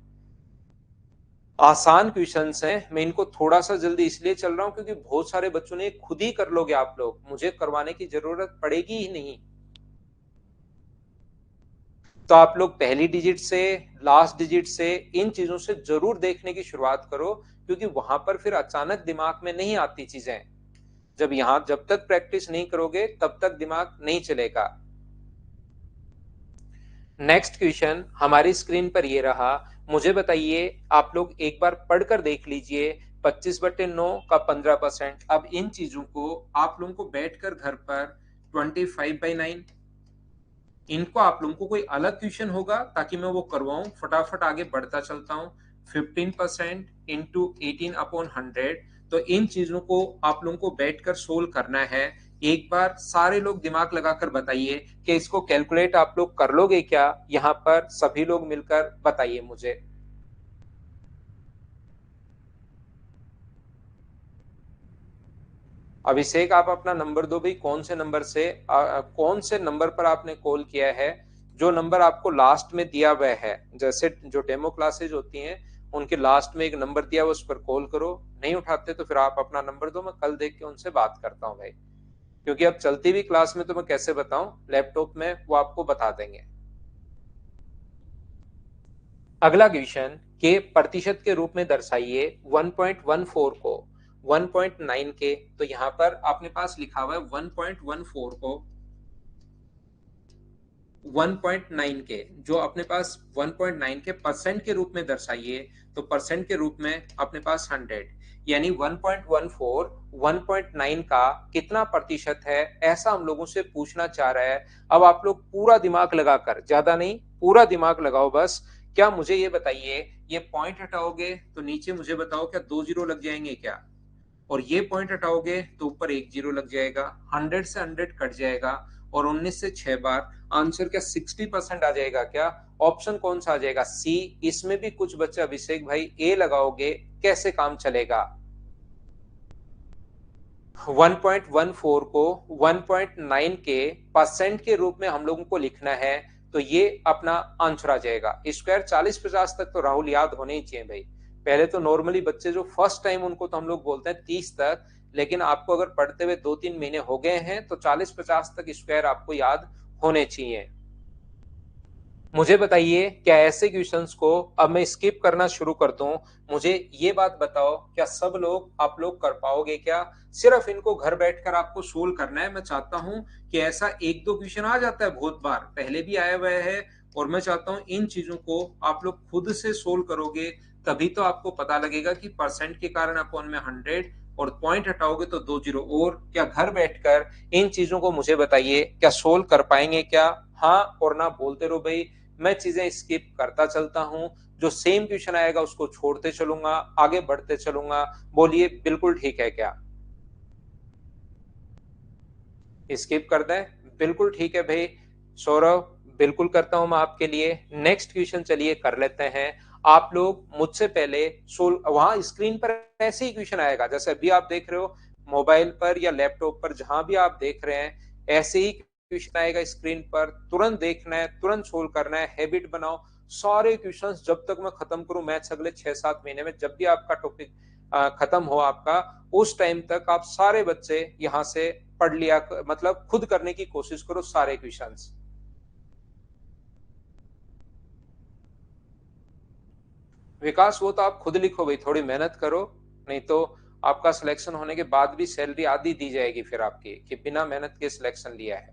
आसान क्वेश्चंस हैं, मैं इनको थोड़ा सा जल्दी इसलिए चल रहा हूं क्योंकि बहुत सारे बच्चों ने खुद ही कर लोगे आप लोग, मुझे करवाने की जरूरत पड़ेगी ही नहीं। तो आप लोग पहली डिजिट से लास्ट डिजिट से इन चीजों से जरूर देखने की शुरुआत करो, क्योंकि वहां पर फिर अचानक दिमाग में नहीं आती चीजें। जब तक प्रैक्टिस नहीं करोगे तब तक दिमाग नहीं चलेगा। नेक्स्ट क्वेश्चन हमारी स्क्रीन पर ये रहा। मुझे बताइए, आप लोग एक बार पढ़कर देख लीजिए, 25/9 का 15%। अब इन चीजों को आप लोगों को बैठकर घर पर 25/9, इनको आप लोगों को कोई अलग क्वेश्चन होगा ताकि मैं वो करवाऊं, फटाफट आगे बढ़ता चलता हूं। 15% इंटू 18/100, तो इन चीजों को आप लोगों को बैठकर सोल्व करना है। एक बार सारे लोग दिमाग लगाकर बताइए कि इसको कैलकुलेट आप लोग कर लोगे क्या? यहाँ पर सभी लोग मिलकर बताइए मुझे। अभिषेक, आप अपना नंबर दो भाई, कौन से नंबर पर आपने कॉल किया है? जो नंबर आपको लास्ट में दिया हुआ है, जैसे जो डेमो क्लासेज होती हैं उनके लास्ट में एक नंबर दिया हुआ, उस पर कॉल करो। नहीं उठाते तो फिर आप अपना नंबर दो, मैं कल देख के उनसे बात करता हूँ भाई, क्योंकि अब चलती हुई क्लास में तो मैं कैसे बताऊं, लैपटॉप में वो आपको बता देंगे। अगला क्वेश्चन, के प्रतिशत के रूप में दर्शाइए 1.14 को 1.9 के। तो यहां पर आपने पास लिखा हुआ है 1.14 को 1.9 के, जो अपने पास 1.9 के परसेंट के रूप में दर्शाइए। तो परसेंट के रूप में अपने पास 100, यानी 1.14 1.9 का कितना प्रतिशत है, ऐसा हम लोगों से पूछना चाह रहा है। अब आप लोग पूरा दिमाग लगाकर, ज्यादा नहीं पूरा दिमाग लगाओ बस। क्या मुझे ये बताइए, ये पॉइंट हटाओगे तो नीचे मुझे बताओ क्या 2 जीरो लग जाएंगे क्या? और ये पॉइंट हटाओगे तो ऊपर 1 जीरो लग जाएगा। 100 से 100 कट जाएगा, और 19 से 6 बार आंसर क्या 60% आ जाएगा क्या? ऑप्शन कौन सा आ जाएगा? सी। इसमें भी कुछ बच्चे अभिषेक भाई ए लगाओगे, कैसे काम चलेगा? 1.14 को 1.9 के परसेंट के रूप में हम लोगों को लिखना है, तो ये अपना आंसर आ जाएगा। स्क्वायर 40-50 तक तो राहुल याद होने ही चाहिए भाई। पहले तो नॉर्मली बच्चे जो फर्स्ट टाइम, उनको तो हम लोग बोलते हैं 30 तक, लेकिन आपको अगर पढ़ते हुए 2-3 महीने हो गए हैं तो 40-50 तक स्क्वायर आपको याद होने चाहिए। मुझे बताइए, क्या ऐसे क्वेश्चंस को अब मैं स्किप करना शुरू कर दूं? मुझे ये बात बताओ, क्या सब लोग आप लोग कर पाओगे क्या? सिर्फ इनको घर बैठकर आपको सोल्व करना है। मैं चाहता हूं कि ऐसा एक दो क्वेश्चन आ जाता है, बहुत बार पहले भी आया हुआ है, और मैं चाहता हूं इन चीजों को आप लोग खुद से सोल्व करोगे, तभी तो आपको पता लगेगा कि परसेंट के कारण अपॉन में 100, और पॉइंट हटाओगे तो 2 जीरो। और क्या घर बैठकर इन चीजों को मुझे बताइए, क्या सोल्व कर पाएंगे क्या? हाँ और ना बोलते रहो भाई, मैं चीजें स्किप करता चलता हूं, जो सेम क्वेश्चन आएगा उसको छोड़ते चलूंगा, आगे बढ़ते चलूंगा। बोलिए बिल्कुल ठीक है क्या? स्किप कर दें? बिल्कुल ठीक है भाई। सौरभ, बिल्कुल करता हूं मैं आपके लिए। नेक्स्ट क्वेश्चन चलिए कर लेते हैं। आप लोग मुझसे पहले वहां स्क्रीन पर ऐसे ही क्वेश्चन आएगा जैसे अभी आप देख रहे हो, मोबाइल पर या लैपटॉप पर, जहां भी आप देख रहे हैं ऐसे ही क्वेश्चन आएगा स्क्रीन पर। तुरंत देखना है, तुरंत सोल्व करना है, हैबिट बनाओ। सारे क्वेश्चंस जब तक मैं खत्म करूं मैथ्स अगले 6-7 महीने में, जब भी आपका टॉपिक खत्म हो आपका, उस टाइम तक आप सारे बच्चे यहां से पढ़ लिया, मतलब खुद करने की कोशिश करो सारे क्वेश्चंस। विकास, वो तो आप खुद लिखो भाई, थोड़ी मेहनत करो, नहीं तो आपका सिलेक्शन होने के बाद भी सैलरी आधी दी जाएगी फिर आपकी, कि बिना मेहनत के सिलेक्शन लिया है।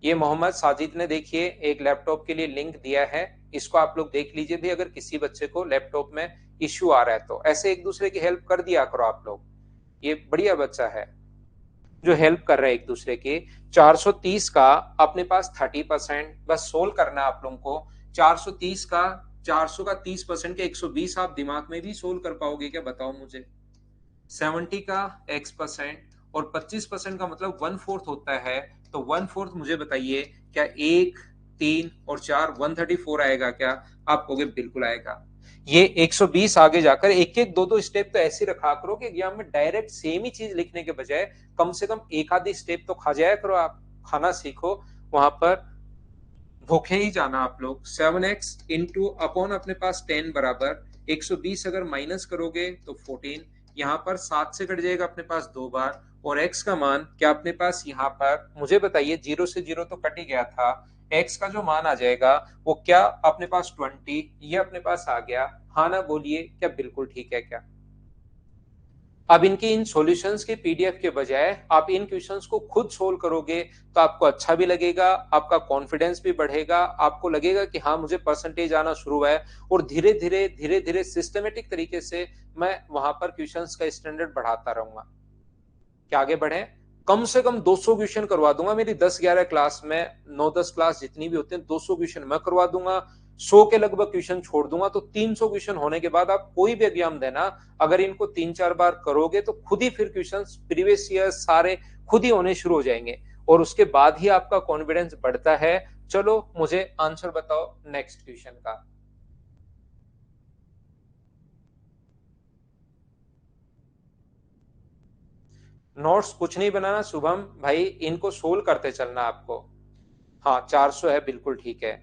ये मोहम्मद साजिद ने देखिए एक लैपटॉप के लिए लिंक दिया है, इसको आप लोग देख लीजिए भी, अगर किसी बच्चे को लैपटॉप में इश्यू आ रहा है तो ऐसे एक दूसरे की हेल्प कर दिया करो आप लोग। ये बढ़िया बच्चा है जो हेल्प कर रहे हैं एक दूसरे की। 430 का अपने पास 30%, बस सोल्व करना है आप लोगों को। 430 का 400 का 30% के 120 आप दिमाग में भी सोल्व कर पाओगे क्या, बताओ मुझे? 70 का x%, और 25% का मतलब 1/4 होता है, तो 1/4 मुझे बताइए, क्या 1, 3 और 4 134 आएगा क्या? आप कहोगे बिल्कुल आएगा। ये 120 आगे जाकर एक एक दो दो स्टेप तो ऐसे रखा करो कि एग्जाम में डायरेक्ट सेम ही चीज लिखने के बजाय कम से कम एक आधी स्टेप तो खा जाया करो, आप खाना सीखो। वहां पर भूखे ही जाना आप लोग। 7x इंटू अपॉन अपने पास 10 बराबर 120, अगर माइनस करोगे तो 14, यहाँ पर 7 से कट जाएगा अपने पास 2 बार, और x का मान क्या अपने पास यहाँ पर मुझे बताइए, 0 से 0 तो कट ही गया था, x का जो मान आ जाएगा वो क्या अपने पास 20, ये अपने पास आ गया। हाँ ना बोलिए, क्या बिल्कुल ठीक है क्या? अब इनके इन सॉल्यूशंस के पीडीएफ के बजाय आप इन क्वेश्चंस को खुद सोल्व करोगे तो आपको अच्छा भी लगेगा, आपका कॉन्फिडेंस भी बढ़ेगा, आपको लगेगा कि हाँ मुझे परसेंटेज आना शुरू हुआ है, और धीरे धीरे सिस्टमेटिक तरीके से मैं वहां पर क्वेश्चंस का स्टैंडर्ड बढ़ाता रहूंगा। कि आगे बढ़े, कम से कम 200 क्वेश्चन करवा दूंगा मेरी 10-11 क्लास में, 9-10 क्लास जितनी भी होती हैं 200 क्वेश्चन मैं करवा दूंगा, 100 के लगभग क्वेश्चन छोड़ दूंगा, तो 300 क्वेश्चन होने के बाद आप कोई भी एग्जाम देना, अगर इनको 3-4 बार करोगे तो खुद ही फिर क्वेश्चन प्रीवियस ईयर सारे खुद ही होने शुरू हो जाएंगे, और उसके बाद ही आपका कॉन्फिडेंस बढ़ता है। चलो मुझे आंसर बताओ नेक्स्ट क्वेश्चन का। नोट्स कुछ नहीं बनाना शुभम भाई, इनको सोल्व करते चलना आपको। हाँ 400 है, बिल्कुल ठीक है।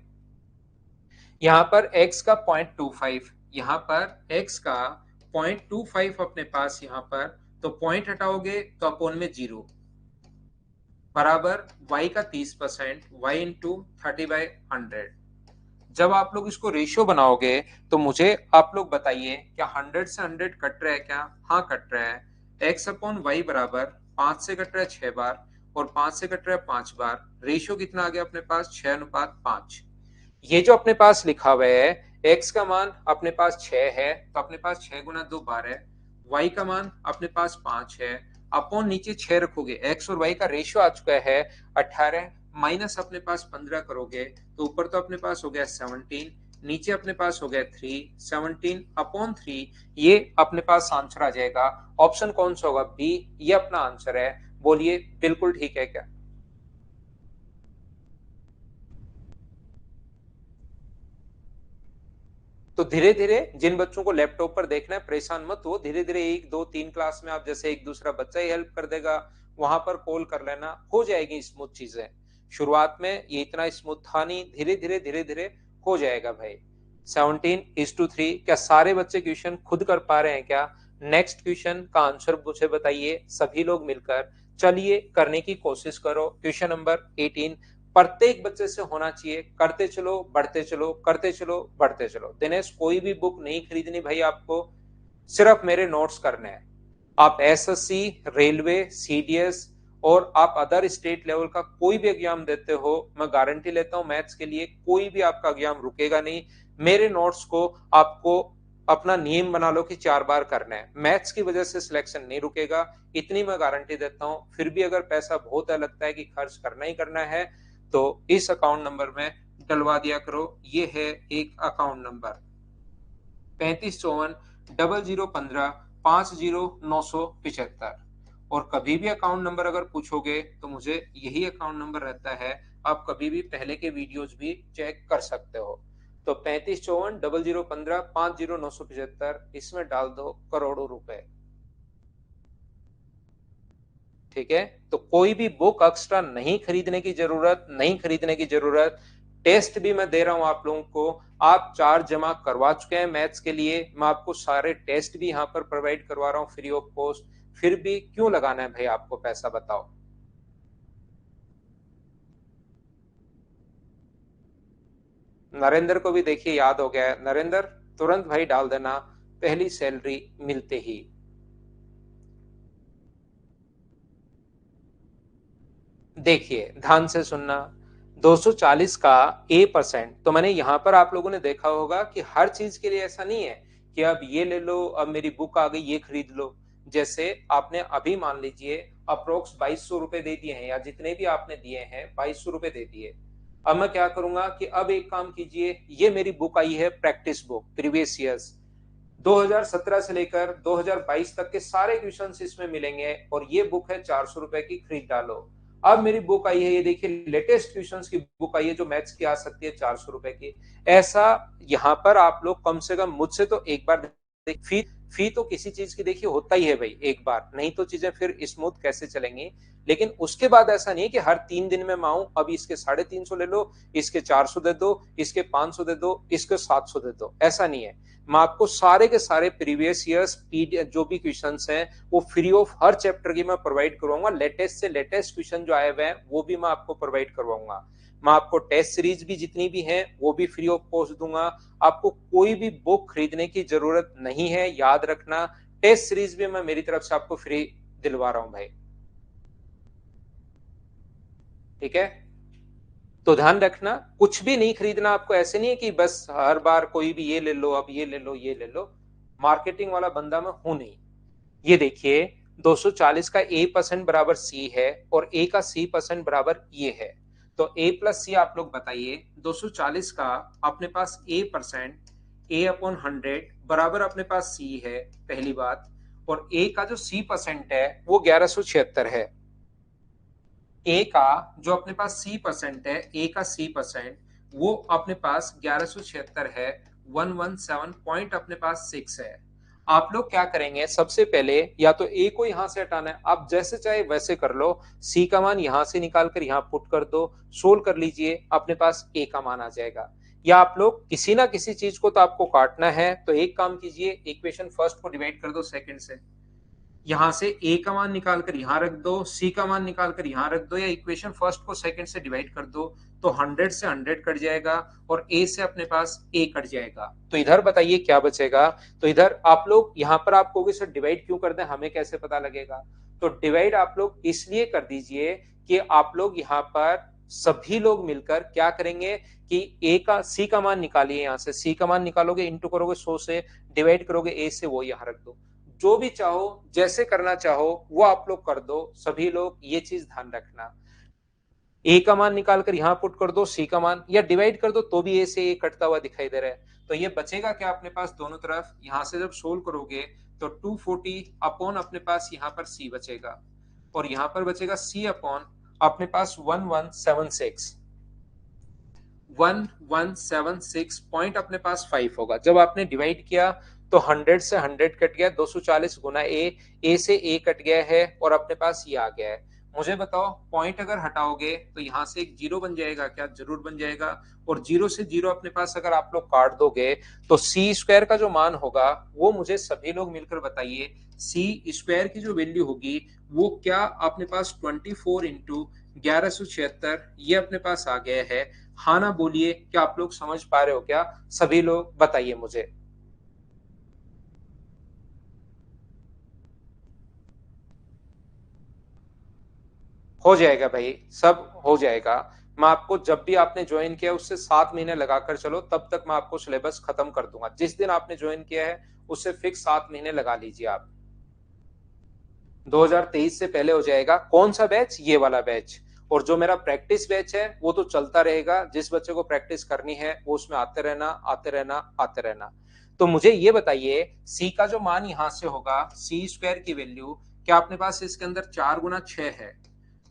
यहाँ पर x का 0.25, यहाँ पर x का 0.25 अपने पास, यहाँ पर तो पॉइंट हटाओगे तो अपोन में 0 बराबर y का 30%, y इंटू 30/100। जब आप लोग इसको रेशियो बनाओगे तो मुझे आप लोग बताइए, क्या 100 से 100 कट रहा है क्या? हाँ कट रहा है। x अपॉन वाई बराबर 5 से कट रहा है 6 बार, और 5 से कट रहा है 5 बार, रेशियो कितना आ गया अपने पास? 6:5। ये जो अपने पास लिखा हुआ है, x का मान अपने पास 6 है तो अपने पास 6 गुना 2 12, y का मान अपने पास 5 है, अपॉन नीचे 6 रखोगे, x और y का रेशियो आ चुका है 18, माइनस अपने पास 15 करोगे तो ऊपर तो अपने पास हो गया 17, नीचे अपने पास हो गया 3, 17 अपॉन 3, ये अपने पास आंसर आ जाएगा। ऑप्शन कौन सा होगा? बी, ये अपना आंसर है। बोलिए बिल्कुल ठीक है क्या? तो धीरे धीरे जिन बच्चों को लैपटॉप पर देखना है परेशान मत हो, धीरे धीरे 1 2 3 क्लास में आप जैसे एक दूसरा बच्चा ही हेल्प कर देगा, वहां पर कॉल कर लेना, हो जाएगी स्मूथ चीजें। शुरुआत में ये इतना स्मूथ था नहीं, धीरे धीरे हो जाएगा भाई। 17:3, क्या सारे बच्चे क्वेश्चन खुद कर पा रहे हैं क्या? नेक्स्ट क्वेश्चन का आंसर मुझे बताइए सभी लोग मिलकर। चलिए करने की कोशिश करो। क्वेश्चन नंबर 18 प्रत्येक बच्चे से होना चाहिए, करते चलो बढ़ते चलो, करते चलो बढ़ते चलो। दिनेश कोई भी बुक नहीं खरीदनी भाई, आपको सिर्फ मेरे नोट्स करने हैं। आप एसएससी, रेलवे, सीडीएस और आप अदर स्टेट लेवल का कोई भी एग्जाम देते हो, मैं गारंटी लेता हूं मैथ्स के लिए कोई भी आपका एग्जाम रुकेगा नहीं। मेरे नोट्स को आपको अपना नियम बना लो कि 4 बार करना है, मैथ्स की वजह से सिलेक्शन नहीं रुकेगा, इतनी मैं गारंटी देता हूं। फिर भी अगर पैसा बहुत लगता है कि खर्च करना ही करना है तो इस अकाउंट नंबर में डलवा दिया करो। ये है एक अकाउंट नंबर 3554 0015 50 975। और कभी भी अकाउंट नंबर अगर पूछोगे तो मुझे यही अकाउंट नंबर रहता है, आप कभी भी पहले के वीडियोस भी चेक कर सकते हो। तो 3554 0015 50 975, इसमें डाल दो करोड़ों रुपए। ठीक है, तो कोई भी बुक एक्स्ट्रा नहीं खरीदने की जरूरत, नहीं खरीदने की जरूरत। टेस्ट भी मैं दे रहा हूं आप लोगों को, आप चार्ज जमा करवा चुके हैं मैथ्स के लिए, मैं आपको सारे टेस्ट भी यहां पर प्रोवाइड करवा रहा हूं फ्री ऑफ कॉस्ट। फिर भी क्यों लगाना है भाई आपको पैसा, बताओ। नरेंद्र को भी देखिए याद हो गया है, नरेंद्र तुरंत भाई डाल देना पहली सैलरी मिलते ही। देखिए ध्यान से सुनना, 240 का A% तो मैंने यहां पर आप लोगों ने देखा होगा कि हर चीज के लिए ऐसा नहीं है कि अब ये ले लो, अब मेरी बुक आ गई ये खरीद लो। जैसे आपने अभी मान लीजिए अप्रोक्स 2200 रुपए दे दिए हैं, या जितने भी आपने दिए हैं 2200 रुपए दे दिए। अब मैं क्या करूंगा कि अब एक काम कीजिए, ये मेरी बुक आई है प्रैक्टिस बुक प्रीवियस ईयर्स 2017 से लेकर 2022 तक के सारे क्वेश्चंस इसमें मिलेंगे, और ये बुक है 400 रुपए की, खरीद डालो। अब मेरी बुक आई है, ये देखिए लेटेस्ट क्वेश्चंस की बुक आई है जो मैथ्स की आ सकती है 400 रुपए की। ऐसा यहाँ पर आप लोग कम से कम मुझसे तो एक बार फी फी तो किसी चीज की देखिए होता ही है भाई एक बार, नहीं तो चीजें फिर स्मूथ कैसे चलेंगी। लेकिन उसके बाद ऐसा नहीं है कि हर 3 दिन में मैं आऊं, अब इसके 350 ले लो, इसके 400 दे दो, इसके 500 दे दो, इसके 700 दे दो, ऐसा नहीं है। मैं आपको सारे के सारे प्रीवियस ईयर्स जो भी क्वेश्चंस हैं वो फ्री ऑफ हर चैप्टर की मैं प्रोवाइड करवाऊंगा। लेटेस्ट से लेटेस्ट क्वेश्चन जो आए हुए हैं वो भी मैं आपको प्रोवाइड करवाऊंगा। मैं आपको टेस्ट सीरीज भी जितनी भी हैं वो भी फ्री ऑफ कॉस्ट दूंगा। आपको कोई भी बुक खरीदने की जरूरत नहीं है, याद रखना। टेस्ट सीरीज भी मैं मेरी तरफ से आपको फ्री दिलवा रहा हूं भाई, ठीक है। तो ध्यान रखना, कुछ भी नहीं खरीदना आपको, ऐसे नहीं है कि बस हर बार कोई भी ये ले लो, अब ये ले लो, ये ले लो। मार्केटिंग वाला बंदा मैं हूं नहीं। ये देखिए 240 का ए परसेंट बराबर सी है और ए का सी परसेंट बराबर ये है। तो ए प्लस सी आप लोग बताइए, 240 का अपने पास ए परसेंट ए अपॉन 100 बराबर अपने पास सी है, पहली बात। और ए का जो सी परसेंट है वो 1176 है। ए का जो अपने पास सी परसेंट है, ए का सी परसेंट वो अपने पास 1176 है। 117 पॉइंट अपने पास 6 है। आप लोग क्या करेंगे, सबसे पहले या तो ए को यहां से हटाना है, आप जैसे चाहे वैसे कर लो। सी का मान यहां से निकाल कर यहां पुट कर दो, सोल्व कर लीजिए, अपने पास ए का मान आ जाएगा। या आप लोग किसी ना किसी चीज को तो आपको काटना है, तो एक काम कीजिए, इक्वेशन फर्स्ट को डिवाइड कर दो सेकंड से। यहां से ए का मान निकालकर यहां रख दो, सी का मान निकालकर यहां रख दो, या इक्वेशन फर्स्ट को सेकंड से डिवाइड कर दो। तो 100 से 100 कट जाएगा और ए से अपने पास ए कट जाएगा। तो इधर बताइए क्या बचेगा। तो इधर आप लोग यहां पर आप कहोगे सर डिवाइड क्यों कर दें, हमें कैसे पता लगेगा। तो डिवाइड आप लोग इसलिए कर दीजिए कि आप लोग यहां पर सभी लोग मिलकर क्या करेंगे कि ए का सी का मान निकालिए, यहां से सी का मान निकालोगे, इंटू करोगे 100 से, डिवाइड करोगे ए से, वो यहां रख दो। जो भी चाहो जैसे करना चाहो वो आप लोग कर दो, सभी लोग ये चीज ध्यान रखना। ए का मान निकालकर यहां पुट कर दो, सी का मान, या डिवाइड कर दो तो भी ए से ए कटता हुआ दिखाई दे रहा है। तो ये बचेगा क्या अपने पास दोनों तरफ, यहां से जब सोल्व करोगे तो 240 अपॉन अपने पास यहां पर सी बचेगा, और यहां पर बचेगा सी अपॉन अपने पास 1176। 1176 पॉइंट अपने पास 5 होगा। जब आपने डिवाइड किया तो 100 से 100 कट गया, 240 गुना ए से ए कट गया है और अपने पास ये आ गया है। मुझे बताओ पॉइंट अगर हटाओगे तो यहां से एक जीरो बन जाएगा क्या, जरूर बन जाएगा। और जीरो से जीरो अपने पास अगर आप लोग काट दोगे तो सी स्क्वायर का जो मान होगा वो मुझे सभी लोग मिलकर बताइए, सी स्क्वायर की जो वैल्यू होगी वो क्या अपने पास 24 इंटू 1176 ये अपने पास आ गया है। हाँ ना बोलिए, क्या आप लोग समझ पा रहे हो क्या, सभी लोग बताइए मुझे। हो जाएगा भाई, सब हो जाएगा। मैं आपको जब भी आपने ज्वाइन किया उससे 7 महीने लगाकर चलो, तब तक मैं आपको सिलेबस खत्म कर दूंगा। जिस दिन आपने ज्वाइन किया है उससे फिक्स 7 महीने लगा लीजिए आप। 2023 से पहले हो जाएगा। कौन सा बैच, ये वाला बैच। और जो मेरा प्रैक्टिस बैच है वो तो चलता रहेगा, जिस बच्चे को प्रैक्टिस करनी है वो उसमें आते रहना, आते रहना, आते रहना। तो मुझे ये बताइए, सी का जो मान यहां से होगा, सी स्क्वायर की वैल्यू, क्या अपने पास इसके अंदर 4 गुना 6 है।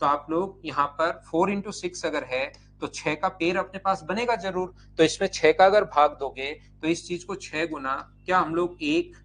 तो आप लोग यहाँ पर 4 इंटू 6 अगर है तो 6 का पेड़ अपने पास बनेगा जरूर। तो इसमें 6 का अगर भाग दोगे तो इस चीज को 6 गुना, क्या हम लोग एक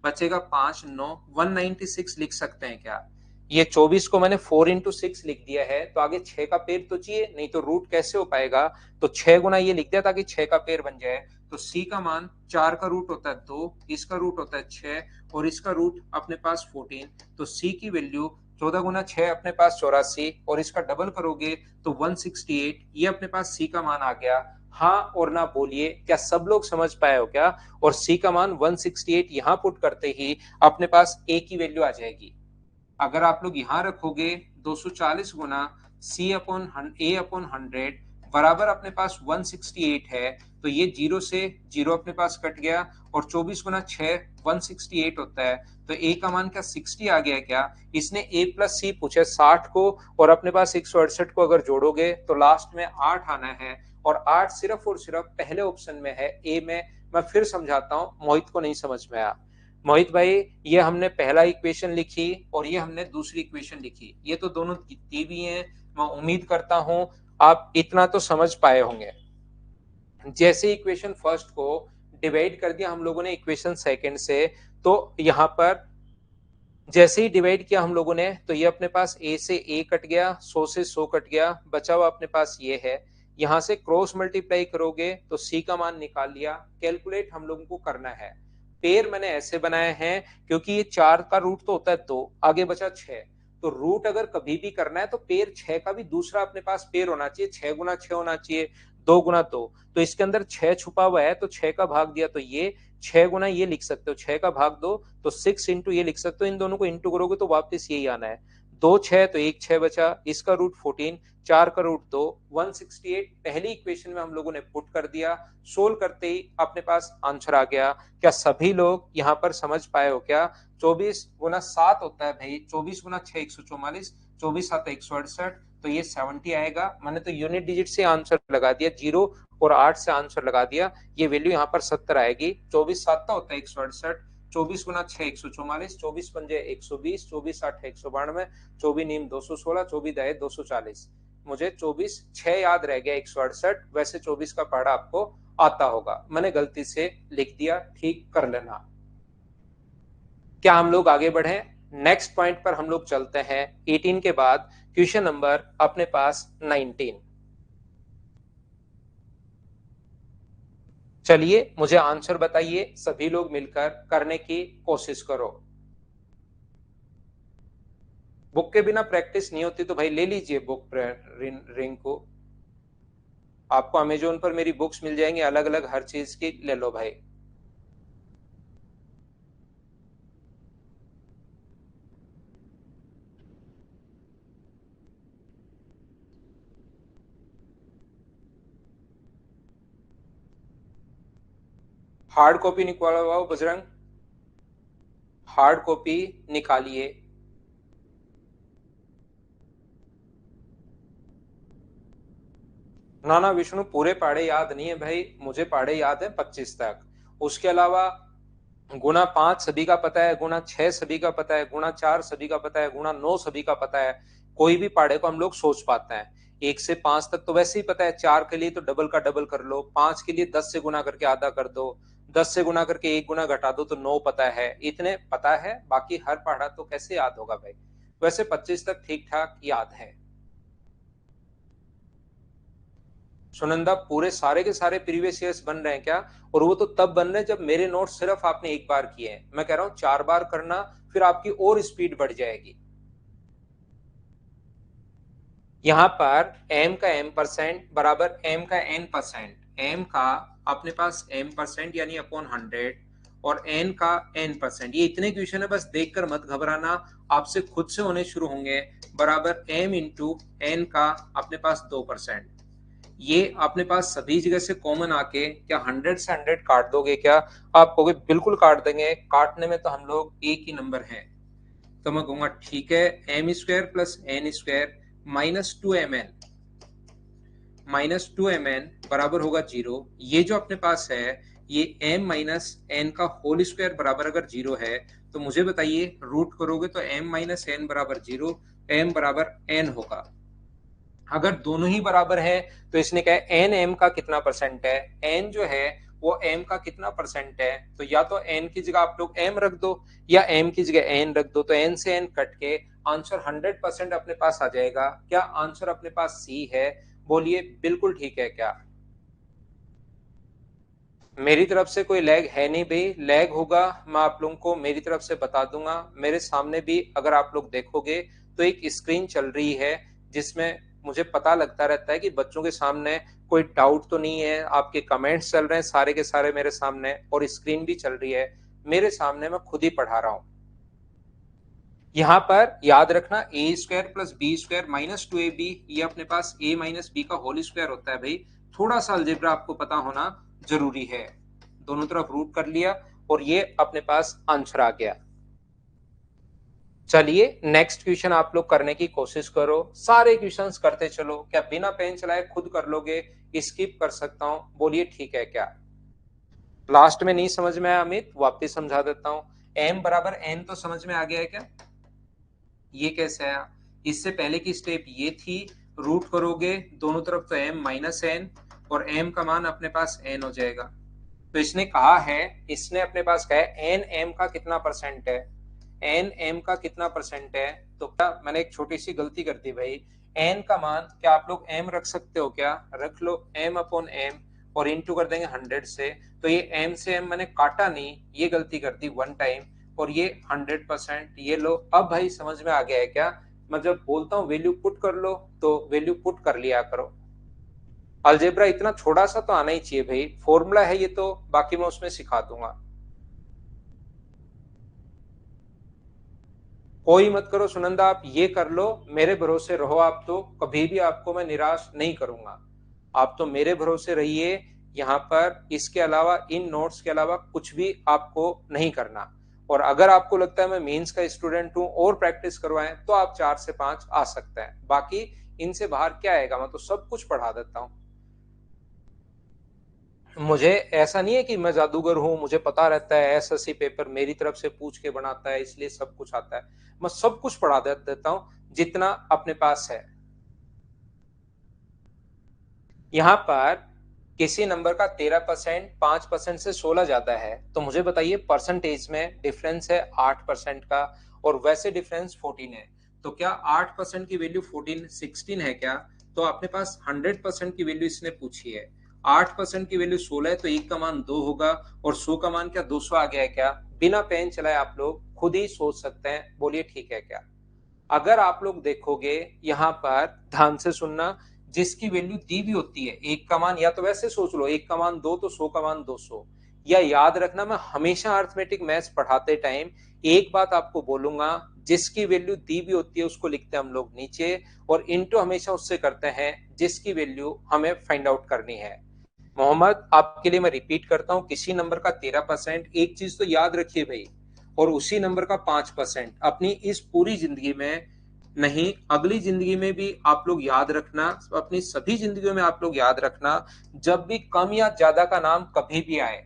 बचेगा 5 9 196 लिख सकते हैं क्या। ये 24 को मैंने 4 इंटू 6 लिख दिया है, तो आगे 6 का पेड़ तो चाहिए, नहीं तो रूट कैसे हो पाएगा। तो 6 गुना ये लिख दिया ताकि 6 का पेड़ बन जाए। तो सी का मान 4 का रूट होता है 2, इसका रूट होता है 6 और इसका रूट अपने पास 14। तो सी की वैल्यू 14 गुना 6 अपने पास 84, और इसका डबल करोगे तो 168, ये अपने पास सी का मान आ गया। हाँ और ना बोलिए, क्या सब लोग समझ पाए हो क्या। और सी का मान 168 यहां पुट करते ही अपने पास ए की वैल्यू आ जाएगी। अगर आप लोग यहां रखोगे 240 गुना सी अपॉन ए अपॉन 100 बराबर अपने पास 168 है। तो ये जीरो से जीरो अपने पास कट गया, और 24 गुना 6 168 होता है। तो ए का मान क्या 60 आ गया क्या। इसने ए प्लस सी पूछे 60 को, और अपने पास 168 को अगर जोड़ोगे तो लास्ट में 8 आना है, और 8 सिर्फ और सिर्फ पहले ऑप्शन में है, ए में। मैं फिर समझाता हूं, मोहित को नहीं समझ में आया। मोहित भाई, ये हमने पहला इक्वेशन लिखी और ये हमने दूसरी इक्वेशन लिखी, ये तो दोनों दी हुई हैं। मैं उम्मीद करता हूं आप इतना तो समझ पाए होंगे। जैसे इक्वेशन फर्स्ट को डिवाइड कर दिया हम लोगों ने इक्वेशन सेकंड से, तो यहां पर जैसे ही डिवाइड किया हम लोगों ने, तो ये अपने पास a से a कट गया, 100 से 100 कट गया, बचा हुआ अपने पास ये है। यहां से क्रॉस मल्टीप्लाई करोगे तो c का मान निकाल लिया। कैलकुलेट हम लोगों को करना है। पेयर मैंने ऐसे बनाए हैं क्योंकि ये 4 का रूट तो होता है 2, आगे बचा 6, तो रूट अगर कभी भी करना है तो पेयर 6 का भी दूसरा अपने पास पेयर होना चाहिए, 6 गुना 6 होना चाहिए, 2 गुना 2। तो इसके अंदर 6 छुपा हुआ है, तो 6 का भाग दिया तो ये 6 गुना ये लिख सकते हो, 6 का भाग दो तो 6 इंटू ये लिख सकते हो। इन दोनों को इंटू करोगे तो वापस यही आना है। 2 6 तो 1 6 बचा, इसका रूट 14, 4 का रूट 2, 168 पहली इक्वेशन में हम लोगों ने पुट कर दिया। सोल्व करते ही अपने पास आंसर आ गया। क्या सभी लोग यहां पर समझ पाए हो क्या? 24 गुना 7 होता है भाई, 24 गुना 6 144, 24 7 168, तो ये 70 आएगा। मैंने तो यूनिट डिजिट से आंसर लगा दिया, 0 और 8 से आंसर लगा दिया। ये वैल्यू यहाँ पर 70 आएगी। 24 7 का होता है 168, 24 गुना 6 144, 24 पंजे 120, 24 8 192, 24 नीम 216, 24 दहे 240। मुझे 24 6 याद रह गया 168, वैसे 24 का पढ़ा आपको आता होगा, मैंने गलती से लिख दिया, ठीक कर लेना। क्या हम लोग आगे बढ़े? नेक्स्ट पॉइंट पर हम लोग चलते हैं। 18 के बाद क्वेश्चन नंबर अपने पास 19। चलिए मुझे आंसर बताइए, सभी लोग मिलकर करने की कोशिश करो। बुक के बिना प्रैक्टिस नहीं होती, तो भाई ले लीजिए बुक रिंग को। आपको अमेजोन पर मेरी बुक्स मिल जाएंगी अलग अलग हर चीज की, ले लो भाई। हार्ड कॉपी निकलवाओ बजरंग, हार्ड कॉपी निकालिए। ना ना विष्णु, पूरे पाढ़े याद नहीं है भाई, मुझे पाढ़े याद है 25 तक। उसके अलावा गुना 5 सभी का पता है, गुना 6 सभी का पता है, गुना 4 सभी का पता है, गुना 9 सभी का पता है। कोई भी पाढ़े को हम लोग सोच पाते हैं। 1 से 5 तक तो वैसे ही पता है, 4 के लिए तो डबल का डबल कर लो, 5 के लिए 10 से गुना करके आधा कर दो, 10 से गुना करके 1 गुना घटा दो तो 9 पता है। इतने पता है, बाकी हर पढ़ा तो कैसे याद होगा भाई। वैसे 25 तक ठीक ठाक याद है। सुनंदा, पूरे सारे के सारे प्रीवियस ईयर्स बन रहे हैं क्या? और वो तो तब बन रहे हैं जब मेरे नोट सिर्फ आपने एक बार किए हैं। मैं कह रहा हूं 4 बार करना, फिर आपकी और स्पीड बढ़ जाएगी। यहां पर m का m% बराबर m का n%, m का अपने पास m% यानी अपॉन 100, और n का n%। ये इतने क्वेश्चन है, बस देखकर मत घबराना, आपसे खुद से होने शुरू होंगे। बराबर m इंटू n का अपने पास 2%। ये अपने पास सभी जगह से कॉमन आके क्या 100 से 100 काट दोगे क्या? आप कहोगे बिल्कुल काट देंगे, काटने में तो हम लोग एक ही नंबर है। तो मैं कहूंगा ठीक है, m square plus n square -2mn बराबर होगा 0। ये जो अपने पास है, ये m माइनस एन का होल स्क्वायर बराबर अगर 0 है, तो मुझे बताइए रूट करोगे तो m माइनस एन बराबर 0, m बराबर n होगा। अगर दोनों ही बराबर है तो इसने कहा एन एम का कितना परसेंट है, एन जो है वो एम का कितना परसेंट है, तो या तो एन की जगह आप लोग एम रख दो या एम की जगह एन रख दो, तो एन से एन कट के आंसर 100% अपने पास आ जाएगा। क्या आंसर अपने पास सी है? बोलिए बिल्कुल ठीक है क्या? मेरी तरफ से कोई लैग है नहीं भाई, लैग होगा मैं आप लोगों को मेरी तरफ से बता दूंगा। मेरे सामने भी अगर आप लोग देखोगे तो एक स्क्रीन चल रही है, जिसमें मुझे पता लगता रहता है कि बच्चों के सामने कोई डाउट तो नहीं है। आपके कमेंट्स चल रहे हैं सारे के सारे मेरे सामने, और स्क्रीन भी चल रही है मेरे सामने, मैं खुद ही पढ़ा रहा हूं। यहां पर याद रखना, A square plus B square -2ab, ये अपने पास a माइनस बी का होल स्क्वायर होता है भाई। थोड़ा सा अलजेब्रा आपको पता होना जरूरी है। दोनों तरफ रूट कर लिया और ये अपने पास आंसर आ गया। चलिए नेक्स्ट क्वेश्चन आप लोग करने की कोशिश करो, सारे क्वेश्चंस करते चलो। क्या बिना पेन चलाए खुद कर लोगे? स्किप कर सकता हूं, बोलिए ठीक है क्या? लास्ट में नहीं समझ में आया अमित, वापिस समझा देता हूं। m बराबर n तो समझ में आ गया है क्या? ये कैसे आया? इससे पहले की स्टेप ये थी, रूट करोगे दोनों तरफ तो m माइनस एन, और m का मान अपने पास n हो जाएगा। तो इसने कहा है, इसने अपने पास कहा है n m का कितना परसेंट है, n m का कितना परसेंट है। तो क्या मैंने एक छोटी सी गलती कर दी भाई, n का मान क्या आप लोग m रख सकते हो क्या? रख लो m अपॉन m और इंटू कर देंगे 100 से। तो ये m से m मैंने काटा नहीं, ये गलती कर दी वन टाइम, और ये 100%। ये लो, अब भाई समझ में आ गया है क्या? मैं जब बोलता हूँ वैल्यू पुट कर लो तो वैल्यू पुट कर लिया करो। अलजेब्रा इतना छोटा सा तो आना ही चाहिए भाई, फॉर्मूला है ये तो, बाकी मैं उसमें सिखा दूंगा। कोई मत करो सुनंदा, आप ये कर लो, मेरे भरोसे रहो, आप तो कभी भी आपको मैं निराश नहीं करूंगा। आप तो मेरे भरोसे रहिए। यहाँ पर इसके अलावा, इन नोट्स के अलावा कुछ भी आपको नहीं करना। और अगर आपको लगता है मैं मेंस का स्टूडेंट हूं और प्रैक्टिस करवाएं तो आप 4 से 5 आ सकते हैं, बाकी इनसे बाहर क्या आएगा, मैं तो सब कुछ पढ़ा देता हूं। मुझे ऐसा नहीं है कि मैं जादूगर हूं, मुझे पता रहता है एसएससी पेपर मेरी तरफ से पूछ के बनाता है इसलिए सब कुछ आता है। मैं सब कुछ पढ़ा देता हूं जितना अपने पास है। यहाँ पर किसी नंबर का 13%, 5% से 16 ज्यादा है, तो मुझे बताइए परसेंटेज में डिफरेंस है 8% का, और वैसे डिफरेंस 14 है। तो क्या 8% की वैल्यू 14 16 है क्या? तो अपने पास 100% की वैल्यू इसने पूछी है। 8% की वैल्यू 16 है तो एक का मान 2 होगा, और 100 का मान क्या 200 आ गया है क्या? बिना पेन चलाए आप लोग खुद ही सोच सकते हैं, बोलिए ठीक है क्या? अगर आप लोग देखोगे यहाँ पर, ध्यान से सुनना, जिसकी वैल्यू दी भी होती है एक का मान, या तो वैसे सोच लो एक का मान 2 तो 100 का मान 200, या याद रखना मैं हमेशा अर्थमेटिक मैथ्स पढ़ाते टाइम एक बात आपको बोलूंगा, जिसकी वैल्यू दी भी होती है उसको लिखते हैं हम लोग नीचे, और इनटू हमेशा उससे करते हैं जिसकी वैल्यू हमें फाइंड आउट करनी है। मोहम्मद, आपके लिए मैं रिपीट करता हूं, किसी नंबर का 13%, एक चीज तो याद रखिए भाई, और उसी नंबर का 5% अपनी इस पूरी जिंदगी में नहीं, अगली जिंदगी में भी आप लोग याद रखना, अपनी सभी जिंदगियों में आप लोग याद रखना, जब भी कम या ज्यादा का नाम कभी भी आए,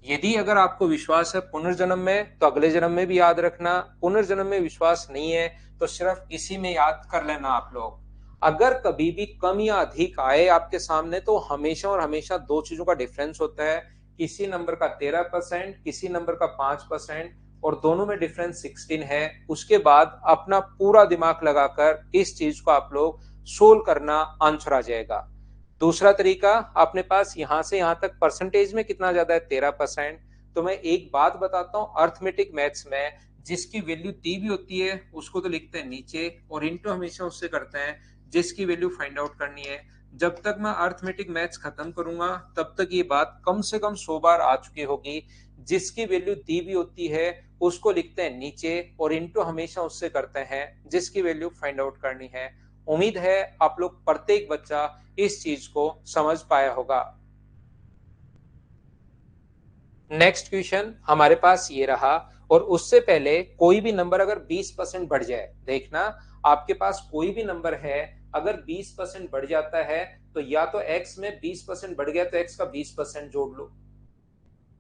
यदि अगर आपको विश्वास है पुनर्जन्म में तो अगले जन्म में भी याद रखना, पुनर्जन्म में विश्वास नहीं है तो सिर्फ इसी में याद कर लेना आप लोग। अगर कभी भी कम या अधिक आए आपके सामने तो हमेशा और हमेशा दो चीजों का डिफरेंस होता है, किसी नंबर का 13%, किसी नंबर का 5%, और दोनों में डिफरेंस 16 है। उसके बाद अपना पूरा दिमाग लगाकर इस चीज को आप लोग सोल्व करना, आंसर आ जाएगा। दूसरा तरीका, अपने पास यहां से यहां तक परसेंटेज में कितना ज्यादा है 13%, तो मैं एक बात बताता हूं, अर्थमेटिक मैथ्स में जिसकी वैल्यू दी भी होती है उसको तो लिखते हैं नीचे, और इंटू हमेशा उससे करते हैं जिसकी वैल्यू फाइंड आउट करनी है। जब तक मैं अर्थमेटिक मैथ्स खत्म करूंगा तब तक ये बात कम से कम 100 बार आ चुकी होगी, जिसकी वैल्यू दी भी होती है उसको लिखते हैं नीचे, और इंटू हमेशा उससे करते हैं जिसकी वैल्यू फाइंड आउट करनी है। उम्मीद है आप लोग प्रत्येक बच्चा इस चीज को समझ पाया होगा। नेक्स्ट क्वेश्चन हमारे पास ये रहा, और उससे पहले कोई भी नंबर अगर 20% बढ़ जाए, देखना आपके पास कोई भी नंबर है अगर 20% बढ़ जाता है तो या तो x में 20% बढ़ गया तो x का 20% जोड़ लो,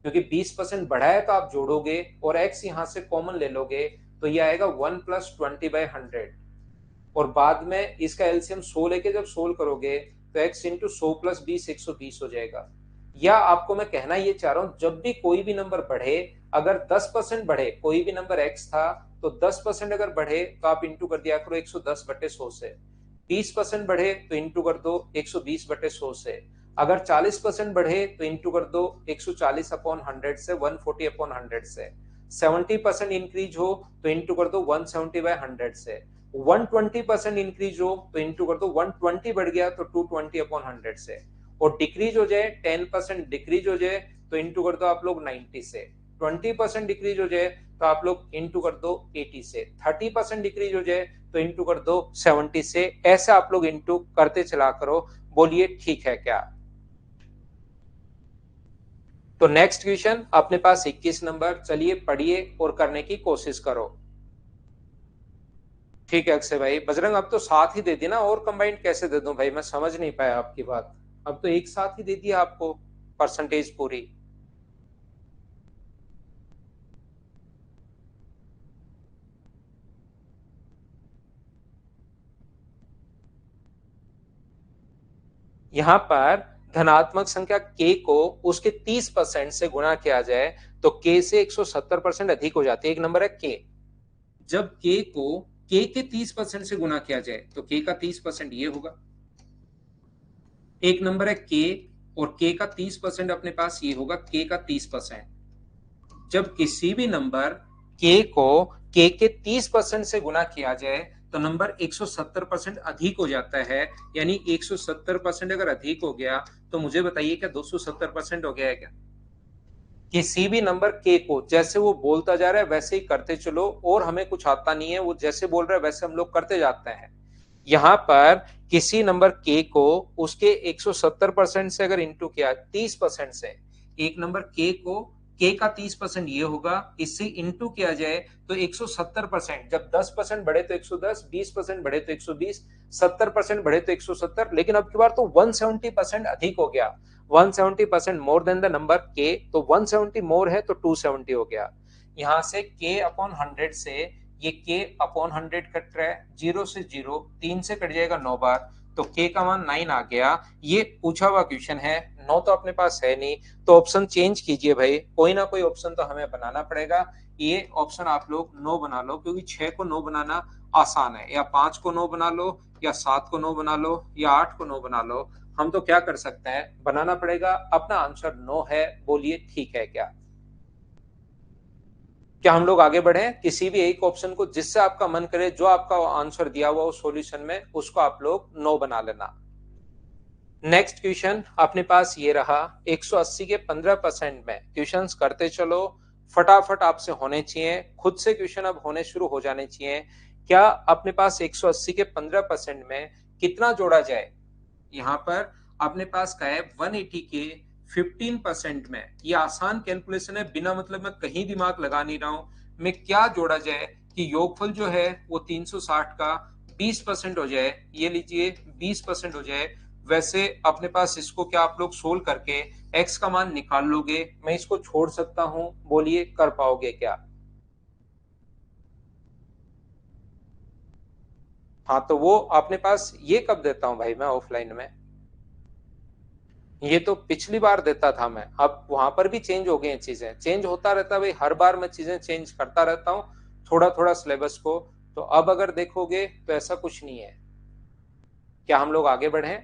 क्योंकि 20% बढ़ा है तो आप जोड़ोगे, और x यहां से कॉमन ले लोगे तो ये आएगा 1 प्लस 20/100, और बाद में इसका एलसीएम 100 लेके जब सोल्व करोगे तो x इंटू 100 प्लस 20 120 हो जाएगा। या आपको मैं कहना ये चाह रहा हूं, जब भी कोई भी नंबर बढ़े, अगर 10% बढ़े, कोई भी नंबर x था तो 10% अगर बढ़े तो आप इंटू कर दिया करो 110/100 से। 20% बढ़े तो इंटू कर दो 120/100 से। अगर 40% बढ़े तो इंटू कर दो 140/100 से, 140/100 से। 70% इंक्रीज हो तो इंटू कर दो 170/100 से। 120% इंक्रीज हो तो इंटू कर दो, 120 बढ़ गया तो 220/100 से, और डिक्रीज हो जाए 10% डिक्रीज हो जाए तो इंटू कर दो आप लोग 90 से। 20% डिक्रीज हो जाए तो आप लोग इंटू कर दो 80 से। 30% डिक्रीज हो जाए तो इंटू कर दो 70 से। ऐसे आप लोग इंटू करते चला करो, बोलिए ठीक है क्या? तो नेक्स्ट क्वेश्चन अपने पास 21 नंबर, चलिए पढ़िए और करने की कोशिश करो। ठीक है अक्षय भाई। बजरंग, अब तो साथ ही दे दी ना, और कंबाइंड कैसे दे दूं भाई, मैं समझ नहीं पाया आपकी बात। अब तो एक साथ ही दे दिया आपको परसेंटेज पूरी। यहाँ पर धनात्मक संख्या k को उसके 30% से गुणा किया जाए तो k से 170% अधिक हो जाती है। एक नंबर है k। जब k को k के 30% से गुणा किया जाए तो k का 30% ये होगा। एक नंबर है k और k का 30% अपने पास ये होगा, k का 30%। जब किसी भी नंबर k को k के 30% से गुणा किया जाए तो नंबर 170% अधिक हो जाता है। यानी 170% अगर अधिक हो गया तो मुझे बताइए क्या 270% हो गया है क्या? किसी भी नंबर k को जैसे वो बोलता जा रहा है वैसे ही करते चलो, और हमें कुछ आता नहीं है, वो जैसे बोल रहा है वैसे हम लोग करते जाते हैं। यहाँ पर किसी नंबर k को उसके 170% से अगर इंटू किया 30% से, एक नंबर k को k का 30% ये होगा, इससे इंटू किया जाए तो 170%। जब 10% बढ़े तो 110, 20% बढ़े तो 120, 70% बढ़े तो 170, लेकिन अब की बार तो 170% अधिक हो गया। 170% more than the number k, तो 170 मोर है तो 270 हो गया। यहां से k अपॉन 100 से ये k अपॉन 100 कट रहा है, 0 से 0, 3 से कट जाएगा 9 बार, तो k का मान 9 आ गया। ये पूछा हुआ क्वेश्चन है, 9 तो अपने पास है नहीं, तो ऑप्शन चेंज कीजिए भाई, कोई ना कोई ऑप्शन तो हमें बनाना पड़ेगा। ये ऑप्शन आप लोग 9 बना लो, क्योंकि 6 को 9 बनाना आसान है, या 5 को 9 बना लो, या 7 को 9 बना लो, या 8 को 9 बना लो। हम तो क्या कर सकते हैं, बनाना पड़ेगा। अपना आंसर 9 है, बोलिए ठीक है क्या? क्या हम लोग आगे बढ़े किसी भी एक ऑप्शन को, जिससे आपका मन करे, जो आपका आंसर दिया हुआ उस सॉल्यूशन में उसको आप लोग 9 बना लेना। नेक्स्ट क्वेश्चन अपने पास ये रहा, 180 के 15% में क्वेश्चंस करते चलो, फटाफट आपसे होने चाहिए, खुद से क्वेश्चन अब होने शुरू हो जाने चाहिए। क्या अपने पास 180 के 15% में कितना जोड़ा जाए? यहाँ पर अपने पास का है 180 के 15% में। ये आसान कैलकुलेशन है, बिना मतलब मैं कहीं दिमाग लगा नहीं रहा हूं। मैं क्या जोड़ा जाए कि योगफल जो है वो 360 का 20% हो जाए, ये लीजिए 20% हो जाए। वैसे अपने पास इसको क्या आप लोग सोल्व करके x का मान निकाल लोगे? मैं इसको छोड़ सकता हूं, बोलिए कर पाओगे क्या? हाँ, तो वो अपने पास ये कब देता हूं भाई मैं ऑफलाइन में? ये तो पिछली बार देता था मैं, अब वहां पर भी चेंज हो गई हैं चीजें, चेंज होता रहता है भाई, हर बार मैं चीजें चेंज करता रहता हूँ थोड़ा थोड़ा सिलेबस को। तो अब अगर देखोगे तो ऐसा कुछ नहीं है। क्या हम लोग आगे बढ़े?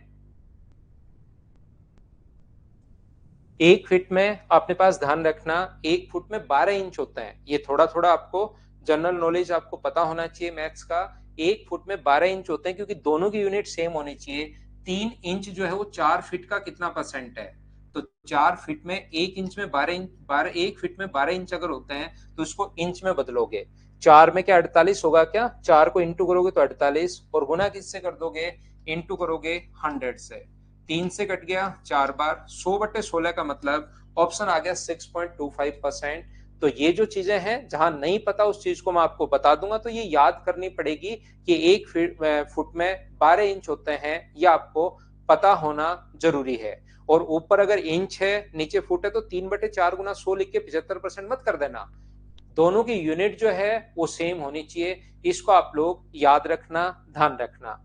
1 फीट में अपने पास ध्यान रखना, 1 फुट में 12 इंच होते हैं। ये थोड़ा थोड़ा आपको जनरल नॉलेज आपको पता होना चाहिए मैथ्स का। 1 फुट में 12 इंच होते हैं, क्योंकि दोनों की यूनिट सेम होनी चाहिए। 3 इंच जो है वो 4 फीट का कितना परसेंट है? तो 4 फीट में 1 इंच में 12 इंच, 1 फीट में 12 इंच अगर होते हैं तो उसको इंच में बदलोगे। 4 में क्या 48 होगा क्या? 4 को इंटू करोगे तो 48, और गुना किससे कर दोगे? इंटू करोगे 100 से। 3 से कट गया 4 बार, 100/16 का मतलब ऑप्शन आ गया 6.25%। तो ये जो चीजें हैं, जहां नहीं पता उस चीज को मैं आपको बता दूंगा, तो ये याद करनी पड़ेगी कि 1 फुट में 12 इंच होते हैं, ये आपको पता होना जरूरी है। और ऊपर अगर इंच है नीचे फुट है तो 3/4 गुना 100 लिख के 75% मत कर देना। दोनों की यूनिट जो है वो सेम होनी चाहिए, इसको आप लोग याद रखना, ध्यान रखना।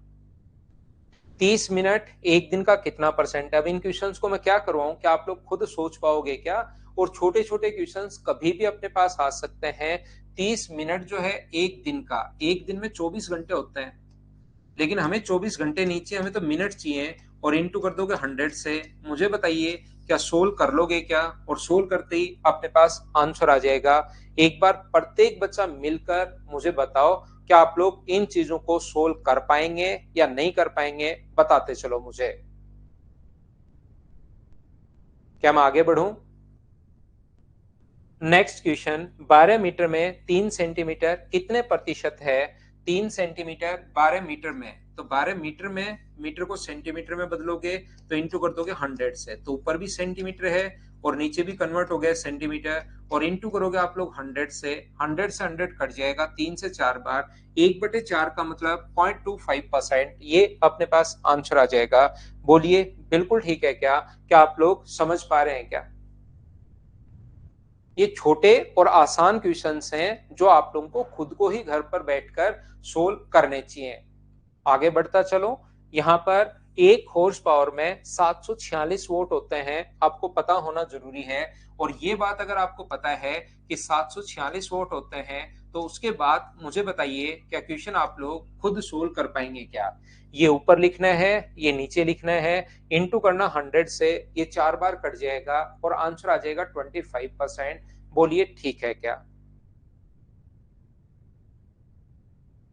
30 मिनट एक दिन का कितना परसेंट है? अब इन क्वेश्चंस को मैं क्या करवाऊं, क्या आप लोग खुद सोच पाओगे क्या? और छोटे छोटे क्वेश्चंस कभी भी अपने पास आ सकते हैं। 30 मिनट जो है एक दिन का, एक दिन में 24 घंटे होते हैं, लेकिन हमें 24 घंटे नहीं चाहिए, हमें तो मिनट चाहिए। और इंटू कर दोगे 100 से। मुझे बताइए क्या सोल्व कर लोगे क्या? और सोल्व करते ही अपने पास आंसर आ जाएगा। एक बार प्रत्येक बच्चा मिलकर मुझे बताओ, क्या आप लोग इन चीजों को सोल्व कर पाएंगे या नहीं कर पाएंगे? बताते चलो मुझे। क्या मैं आगे बढ़ूं? नेक्स्ट क्वेश्चन, 12 मीटर में 3 सेंटीमीटर कितने प्रतिशत है? 3 सेंटीमीटर 12 मीटर में, तो 12 मीटर में मीटर को सेंटीमीटर में बदलोगे तो इंटू कर दोगे 100 से, तो ऊपर भी सेंटीमीटर है और नीचे भी कन्वर्ट हो गया सेंटीमीटर, और इंटू करोगे आप लोग 100 से। 100 से 100 कट जाएगा 3 से 4 बार, 1/4 का मतलब 0.25%। ये अपने पास आंसर आ जाएगा। बोलिए बिल्कुल ठीक है क्या? क्या आप लोग समझ पा रहे हैं क्या? ये छोटे और आसान क्वेश्चंस हैं जो आप लोगों को खुद को ही घर पर बैठकर सोल्व करने चाहिए। आगे बढ़ता चलो। यहाँ पर एक हॉर्स पावर में 746 वोट होते हैं, आपको पता होना जरूरी है। और ये बात अगर आपको पता है कि 746 वोट होते हैं, तो उसके बाद मुझे बताइए क्या क्वेश्चन आप लोग खुद सोल्व कर पाएंगे क्या? ये ऊपर लिखना है, ये नीचे लिखना है, इनटू करना 100 से, ये 4 बार कट जाएगा और आंसर आ जाएगा 25%। बोलिए ठीक है क्या?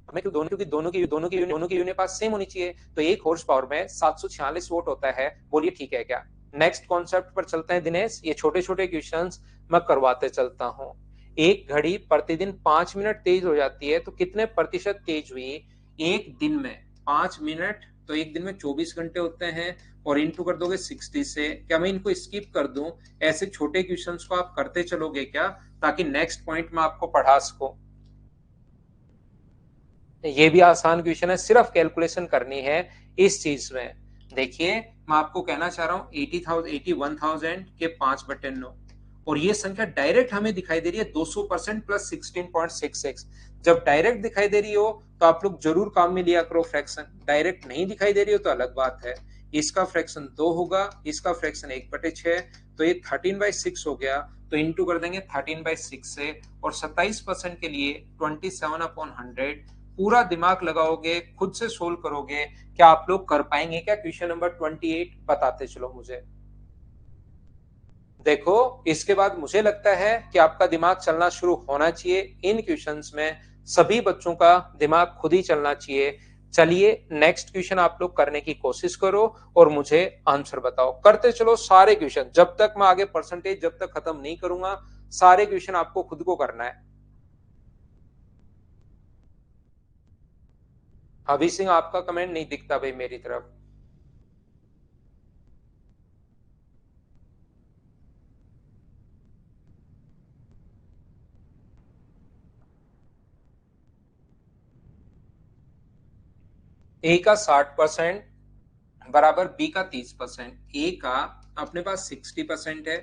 हमें क्योंकि दोनों की यूनिट पास सेम होनी चाहिए, तो एक हॉर्स पावर में 746 वोट होता है। बोलिए ठीक है क्या? नेक्स्ट कॉन्सेप्ट पर चलते हैं दिनेश, ये छोटे छोटे क्वेश्चंस मैं करवाते चलता हूँ। एक घड़ी प्रतिदिन 5 मिनट तेज हो जाती है, तो कितने प्रतिशत तेज हुई एक दिन में? 5 मिनट, तो एक दिन में 24 घंटे होते हैं, और इंटू कर दोगे 60 से। क्या मैं इनको स्किप कर दूं? ऐसे छोटे क्वेश्चंस को आप करते चलोगे क्या, ताकि नेक्स्ट पॉइंट में आपको पढ़ा सकूं? ये भी आसान क्वेश्चन है, सिर्फ कैलकुलेशन करनी है इस चीज में। देखिए, मैं आपको कहना चाह रहा हूँ 81,000 के 5/9, और ये संख्या डायरेक्ट हमें दिखाई दे रही है 200% प्लस 16.66। जब डायरेक्ट दिखाई दे रही हो तो आप लोग जरूर काम में लिया करो फ्रैक्शन, डायरेक्ट नहीं दिखाई दे रही हो तो अलग बात है। इसका फ्रैक्शन 2 होगा, इसका फ्रैक्शन 1/6, तो ये 13/6 हो गया, तो इंटू कर देंगे 13/6 से, और 27% के लिए 27/100। पूरा दिमाग लगाओगे, खुद से सोल्व करोगे, क्या आप लोग कर पाएंगे क्या क्वेश्चन नंबर 28? बताते चलो मुझे। देखो, इसके बाद मुझे लगता है कि आपका दिमाग चलना शुरू होना चाहिए इन क्वेश्चंस में। सभी बच्चों का दिमाग खुद ही चलना चाहिए। चलिए नेक्स्ट क्वेश्चन आप लोग करने की कोशिश करो और मुझे आंसर बताओ। करते चलो सारे क्वेश्चन, जब तक मैं आगे परसेंटेज जब तक खत्म नहीं करूंगा, सारे क्वेश्चन आपको खुद को करना है। अभी सिंह, आपका कमेंट नहीं दिखता भाई मेरी तरफ। ए का 60% बराबर बी का 30%। ए का अपने पास 60% है,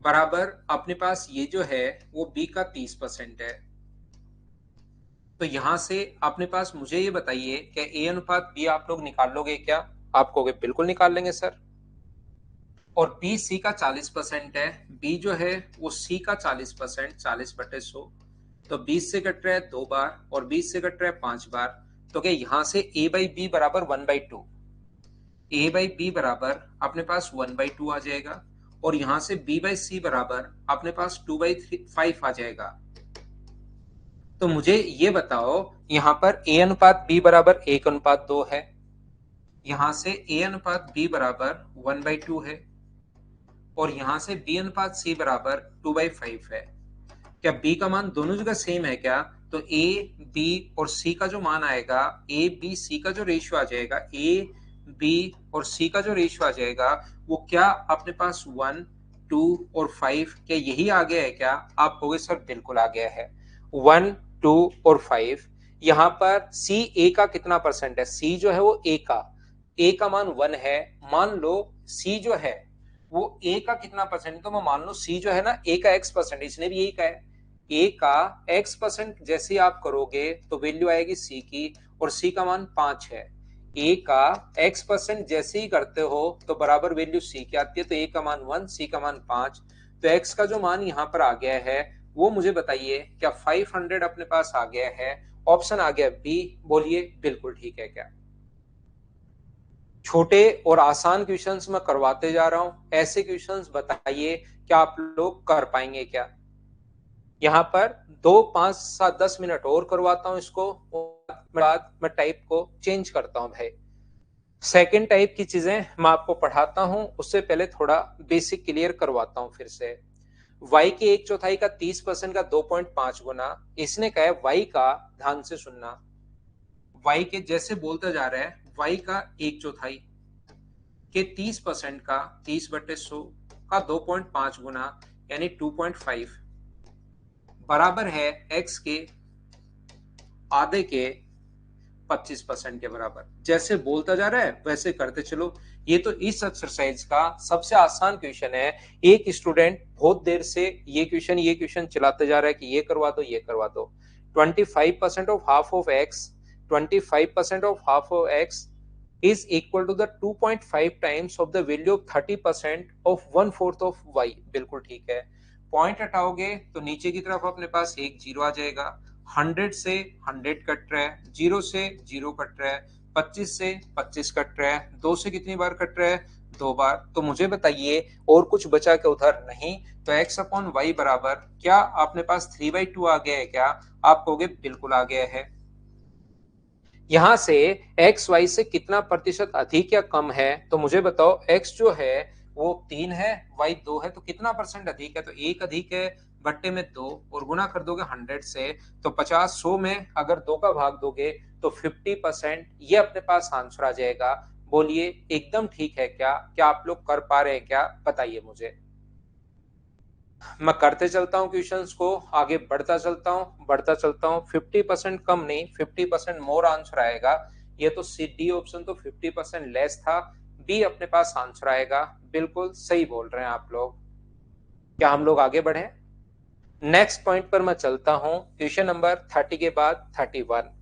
बराबर अपने पास ये जो है वो बी का 30% है। तो यहां से अपने पास मुझे ये बताइए, क्या ए अनुपात बी आप लोग निकाल लोगे क्या? आप कहोगे बिल्कुल निकाल लेंगे सर। और बी सी का 40% है, बी जो है वो सी का 40%, 40/100। तो 20 से कट रहा है 2 बार, और 20 से कट रहा है 5 बार। तो क्या यहां से ए बाई बी बराबर 1/2? ए बाई बी बराबर अपने पास 1/2 आ जाएगा, और यहां से बी बाई सी बराबर अपने पास 2/5 आ जाएगा। तो मुझे ये बताओ, यहां पर ए अनुपात बी बराबर 1:2 है, यहां से ए अनुपात बी बराबर 1/2 है, और यहां से बी अनुपात सी बराबर 2/5 है। क्या बी का मान दोनों जगह सेम है क्या? तो ए बी और सी का जो मान आएगा, ए बी सी का जो रेशियो आ जाएगा, ए बी और सी का जो रेशियो आ जाएगा, वो क्या अपने पास 1, 2 और 5, क्या यही आ गया है क्या? आप कहोगे सर बिल्कुल आ गया है, 1, 2 और 5। यहाँ पर सी ए का कितना परसेंट है? सी जो है वो ए का मान 1 है। मान लो सी जो है वो ए का कितना परसेंट, तो मैं मान लो सी जो है ना ए का x%, इसने भी यही कहा है, ए का x% जैसे आप करोगे तो वैल्यू आएगी सी की, और सी का मान 5 है। ए का x% जैसे ही करते हो तो बराबर वैल्यू सी की आती है, तो ए का मान 1, सी का मान 5। तो x का जो मान यहाँ पर आ गया है वो मुझे बताइए, क्या 500 अपने पास आ गया है? ऑप्शन आ गया बी। बोलिए बिल्कुल ठीक है क्या? छोटे और आसान क्वेश्चंस मैं करवाते जा रहा हूं, ऐसे क्वेश्चंस बताइए क्या आप लोग कर पाएंगे क्या? यहाँ पर 2, 5, 7, 10 मिनट और करवाता हूं इसको, बाद मैं टाइप को चेंज करता हूं भाई। सेकेंड टाइप की चीजें मैं आपको पढ़ाता हूं, उससे पहले थोड़ा बेसिक क्लियर करवाता हूं फिर से। y के 1/4 का 30% का 2.5 गुना, इसने कहा है y का, ध्यान से सुनना, y के जैसे बोलता जा रहा है y का 1/4 के 30% का 30/100 का 2.5 गुना, यानी 2.5, बराबर है x के आधे के 25% के बराबर। जैसे बोलता जा रहा है वैसे करते चलो। ये तो इस एक्सरसाइज का सबसे आसान क्वेश्चन है। एक स्टूडेंट बहुत देर से ये क्वेश्चन चलाते जा रहा है कि ये करवा दो, ये करवा दो। 25% of half of x, 25% of half of x is equal to the 2.5 times of the value of 30% of 1/4 of y। बिल्कुल ठीक है। पॉइंट हटाओगे तो नीचे की तरफ अपने पास एक जीरो आ जाएगा। 100 से 100 कट रहा है, 0 से 0 कट रहा है, 25 से 25 कट रहा है, 2 से कितनी बार कट रहा है? 2 बार। तो मुझे बताइए और कुछ बचा क्या उधर? नहीं। तो x अपॉन वाई बराबर क्या आपने पास 3/2 आ गया है क्या? आप कहोगे बिल्कुल आ गया है। यहां से x y से कितना प्रतिशत अधिक या कम है? तो मुझे बताओ x जो है वो 3 है, y 2 है, तो कितना परसेंट अधिक है? तो 1 अधिक है बट्टे में 2 और गुना कर दोगे 100 से तो 50 100 में अगर 2 का भाग दोगे तो 50%। ये अपने पास आंसर आ जाएगा। बोलिए एकदम ठीक है क्या? क्या आप लोग कर पा रहे हैं क्या? बताइए मुझे। मैं करते चलता हूँ क्वेश्चंस को, आगे बढ़ता चलता हूँ। 50% कम नहीं, 50% मोर आंसर आएगा। ये तो सी डी ऑप्शन तो 50% लेस था, बी अपने पास आंसर आएगा। बिल्कुल सही बोल रहे हैं आप लोग। क्या हम लोग आगे बढ़े? नेक्स्ट पॉइंट पर मैं चलता हूँ। क्वेश्चन नंबर 30 के बाद 31।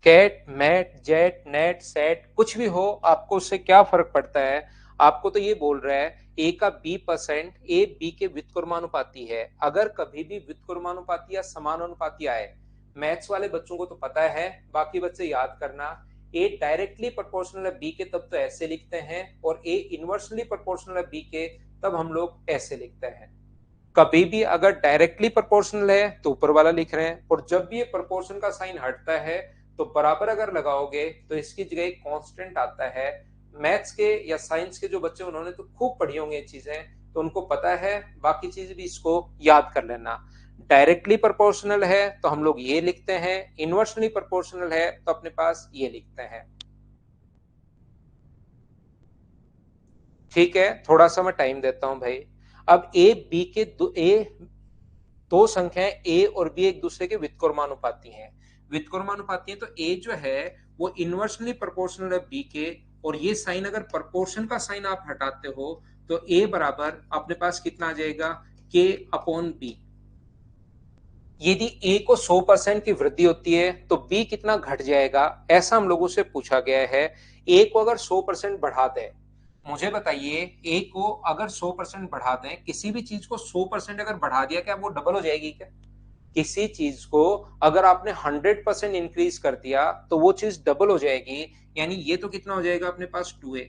Cat mat jet net set कुछ भी हो, आपको उससे क्या फर्क पड़ता है? आपको तो ये बोल रहा है ए का बी परसेंट ए बी के व्युत्क्रमानुपाती है। अगर कभी भी व्युत्क्रमानुपाती या समानुपाती आए, मैथ्स वाले बच्चों को तो पता है, बाकी बच्चे याद करना, ए डायरेक्टली प्रोपोर्शनल है बी के तब तो ऐसे लिखते हैं, और ए इनवर्सली प्रोपोर्शनल है बी के तब हम लोग ऐसे लिखते हैं। कभी भी अगर डायरेक्टली प्रोपोर्शनल है तो ऊपर वाला लिख रहे हैं, और जब भी ये प्रोपोर्शन का साइन हटता है तो बराबर अगर लगाओगे तो इसकी जगह एक कांस्टेंट आता है। मैथ्स के या साइंस के जो बच्चे उन्होंने तो खूब पढ़ी होंगी ये चीजें, तो उनको पता है, बाकी चीज भी इसको याद कर लेना। डायरेक्टली प्रोपोर्शनल है तो हम लोग ये लिखते हैं, इनवर्सली प्रोपोर्शनल है तो अपने पास ये लिखते हैं। ठीक है, थोड़ा सा मैं टाइम देता हूं भाई। अब ए बी के दो संख्याएं ए और बी एक दूसरे के व्युत्क्रमानुपाती हैं। व्युत्क्रमानुपाती है तो ए जो है वो इनवर्सली प्रोपोर्शनल है बी के, और ये साइन अगर प्रोपोर्शन का साइन आप हटाते हो तो ए बराबर अपने पास कितना आ जाएगा? के अपॉन बी। यदि ए को 100% की वृद्धि होती है तो बी कितना घट जाएगा, ऐसा हम लोगों से पूछा गया है। ए को अगर 100% बढ़ा दें, मुझे बताइए ए को अगर 100% बढ़ा दें, किसी भी चीज को 100% अगर बढ़ा दिया, क्या वो डबल हो जाएगी क्या? किसी चीज को अगर आपने 100% इंक्रीज कर दिया तो वो चीज डबल हो जाएगी। यानी ये तो कितना हो जाएगा अपने पास 2a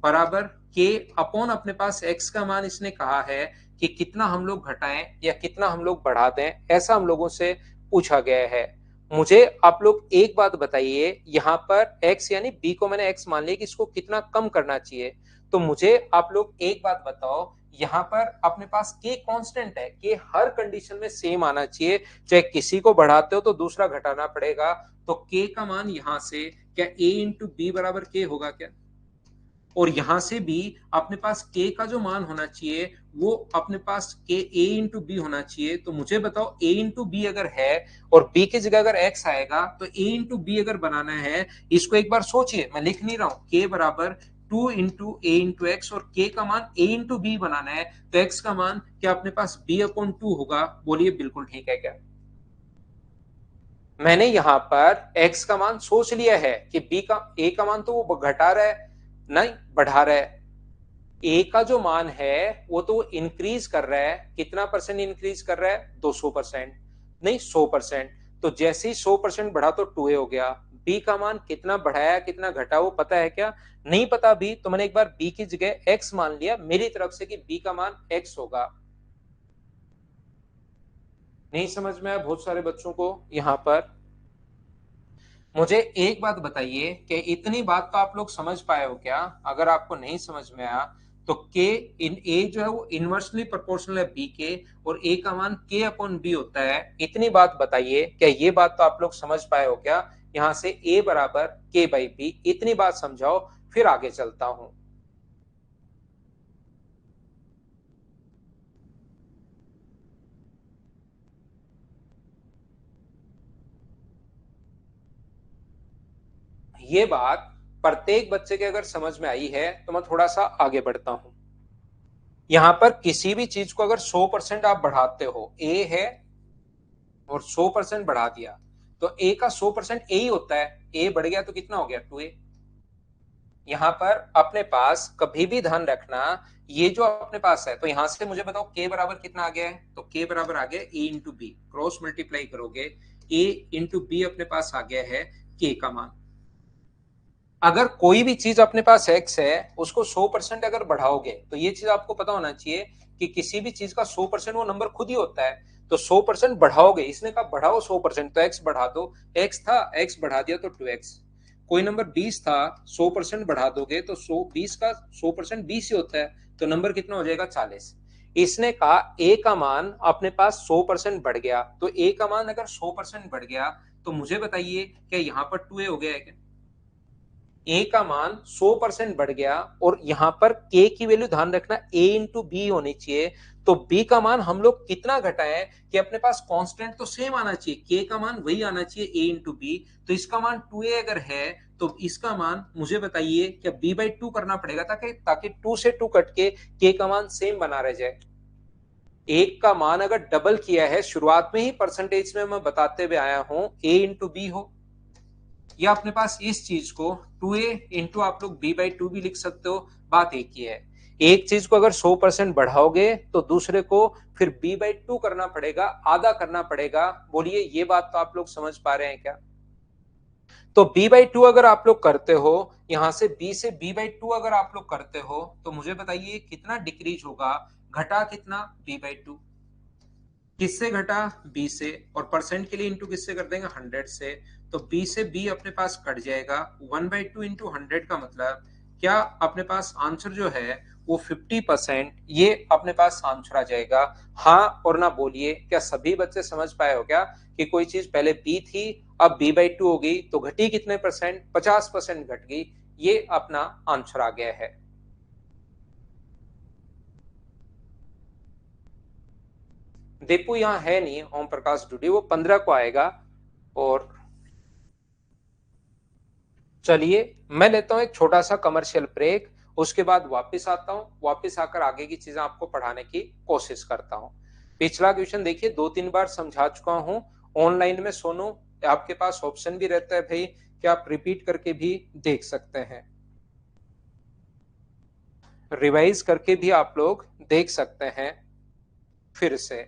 बराबर के अपॉन अपने पास x का मान इसने कहा है कि कितना हम लोग घटाएं या कितना हम लोग बढ़ा दें, ऐसा हम लोगों से पूछा गया है। मुझे आप लोग एक बात बताइए, यहाँ पर x यानी b को मैंने x मान लिया कि इसको कितना कम करना चाहिए। तो मुझे आप लोग एक बात बताओ, यहाँ पर अपने पास k कांस्टेंट है, k हर कंडीशन में सेम आना चाहिए, चाहे किसी को बढ़ाते हो तो दूसरा घटाना पड़ेगा। तो k का मान यहाँ से क्या a इंटू बी बराबर k होगा क्या? और यहां से भी अपने पास k का जो मान होना चाहिए वो अपने पास k a इंटू बी होना चाहिए। तो मुझे बताओ a इंटू बी अगर है और b की जगह अगर x आएगा तो a इंटू बी अगर बनाना है, इसको एक बार सोचिए, मैं लिख नहीं रहा हूं, k बराबर 2 इंटू ए इंटू एक्स, और k का मान a इंटू बी बनाना है तो x का मान क्या अपने पास b अपॉन 2 होगा? बोलिए बिल्कुल ठीक है क्या? मैंने यहां पर x का मान सोच लिया है कि b का a का मान तो वो घटा रहा है, नहीं बढ़ा रहा है। ए का जो मान है वो तो इंक्रीज कर रहा है, कितना परसेंट इंक्रीज कर रहा है? 200%, नहीं 100%। तो जैसे ही 100% बढ़ा तो 2a हो गया। बी का मान कितना बढ़ाया कितना घटा वो पता है क्या? नहीं पता भी, तो मैंने एक बार बी की जगह x मान लिया मेरी तरफ से कि बी का मान x होगा। नहीं समझ में आया बहुत सारे बच्चों को यहाँ पर? मुझे एक बात बताइए कि इतनी बात तो आप लोग समझ पाए हो क्या? अगर आपको नहीं समझ में आया तो के इन ए जो है वो इनवर्सली प्रोपोर्शनल है बी के, और ए का मान के अपॉन बी होता है। इतनी बात बताइए, क्या ये बात तो आप लोग समझ पाए हो क्या? यहाँ से ए बराबर के बाई बी, इतनी बात समझाओ, फिर आगे चलता हूं। ये बात प्रत्येक बच्चे के अगर समझ में आई है तो मैं थोड़ा सा आगे बढ़ता हूं। यहां पर किसी भी चीज को अगर 100% आप बढ़ाते हो, ए है और 100% बढ़ा दिया, तो ए का 100% ए ही होता है, ए बढ़ गया तो कितना हो गया 2a। यहां पर अपने पास कभी भी ध्यान रखना, ये जो अपने पास है, तो यहां से मुझे बताओ k बराबर कितना आ गया है, तो k बराबर आ गया a into b, cross multiply करोगे a इंटू बी अपने पास आ गया है k का मान। अगर कोई भी चीज अपने पास x है उसको 100% अगर बढ़ाओगे, तो ये चीज आपको पता होना चाहिए कि किसी भी चीज का 100% वो नंबर खुद ही होता है। तो 100% बढ़ाओगे, इसने कहा बढ़ाओ 100%, तो x बढ़ा दो, x था x बढ़ा दिया तो 2x। कोई नंबर 20 था, 100% बढ़ा दोगे तो 20 का 100% 20 ही होता है, तो नंबर कितना हो जाएगा 40। इसने कहा a का मान अपने पास 100% बढ़ गया, तो a का मान अगर 100% बढ़ गया तो मुझे बताइए क्या यहाँ पर 2a हो गया है क्या? ए का मान 100% बढ़ गया, और यहां पर के की वैल्यू ध्यान रखना ए इंटू बी होनी चाहिए। तो बी का मान हम लोग कितना घटाए कि अपने पास कांस्टेंट तो सेम आना चाहिए, के का मान वही आना चाहिए ए इंटू बी। तो इसका मान 2a अगर है तो इसका मान मुझे बताइए क्या b/2 करना पड़ेगा, ताकि ताकि 2 से 2 कट के का मान सेम बना रह जाए। एक का मान अगर डबल किया है, शुरुआत में ही परसेंटेज में मैं बताते हुए आया हूं ए इंटू बी हो, या अपने पास इस चीज को 2a इंटू आप लोग b/2 भी लिख सकते हो, बात एक ही है। एक चीज को अगर 100% बढ़ाओगे तो दूसरे को फिर b/2 करना पड़ेगा, आधा करना पड़ेगा। बोलिए ये बात तो आप लोग समझ पा रहे हैं क्या? तो b/2 अगर आप लोग करते हो, यहां से b से b/2 अगर आप लोग करते हो, तो मुझे बताइए कितना डिक्रीज होगा, घटा कितना b/2, किससे घटा b से, और परसेंट के लिए इंटू किससे कर देंगे 100 से। तो b से b अपने पास कट जाएगा, 1/2 इंटू 100 का मतलब क्या अपने पास आंसर जो है वो 50%, ये अपने पास आंसर आ जाएगा। हाँ और ना बोलिए, क्या सभी बच्चे समझ पाए हो क्या कि कोई चीज पहले b थी अब b/2 हो गई, तो घटी कितने परसेंट, 50% घट गई। ये अपना आंसर आ गया है। दीपू यहाँ है नहीं, ओम प्रकाश डूडी, वो 15 को आएगा। और चलिए मैं लेता हूं एक छोटा सा कमर्शियल ब्रेक, उसके बाद वापस आता हूं, वापस आकर आगे की चीजें आपको पढ़ाने की कोशिश करता हूं। पिछला क्वेश्चन देखिए 2-3 बार समझा चुका हूं। ऑनलाइन में सोनू आपके पास ऑप्शन भी रहता है भाई कि आप रिपीट करके भी देख सकते हैं, रिवाइज करके भी आप लोग देख सकते हैं फिर से।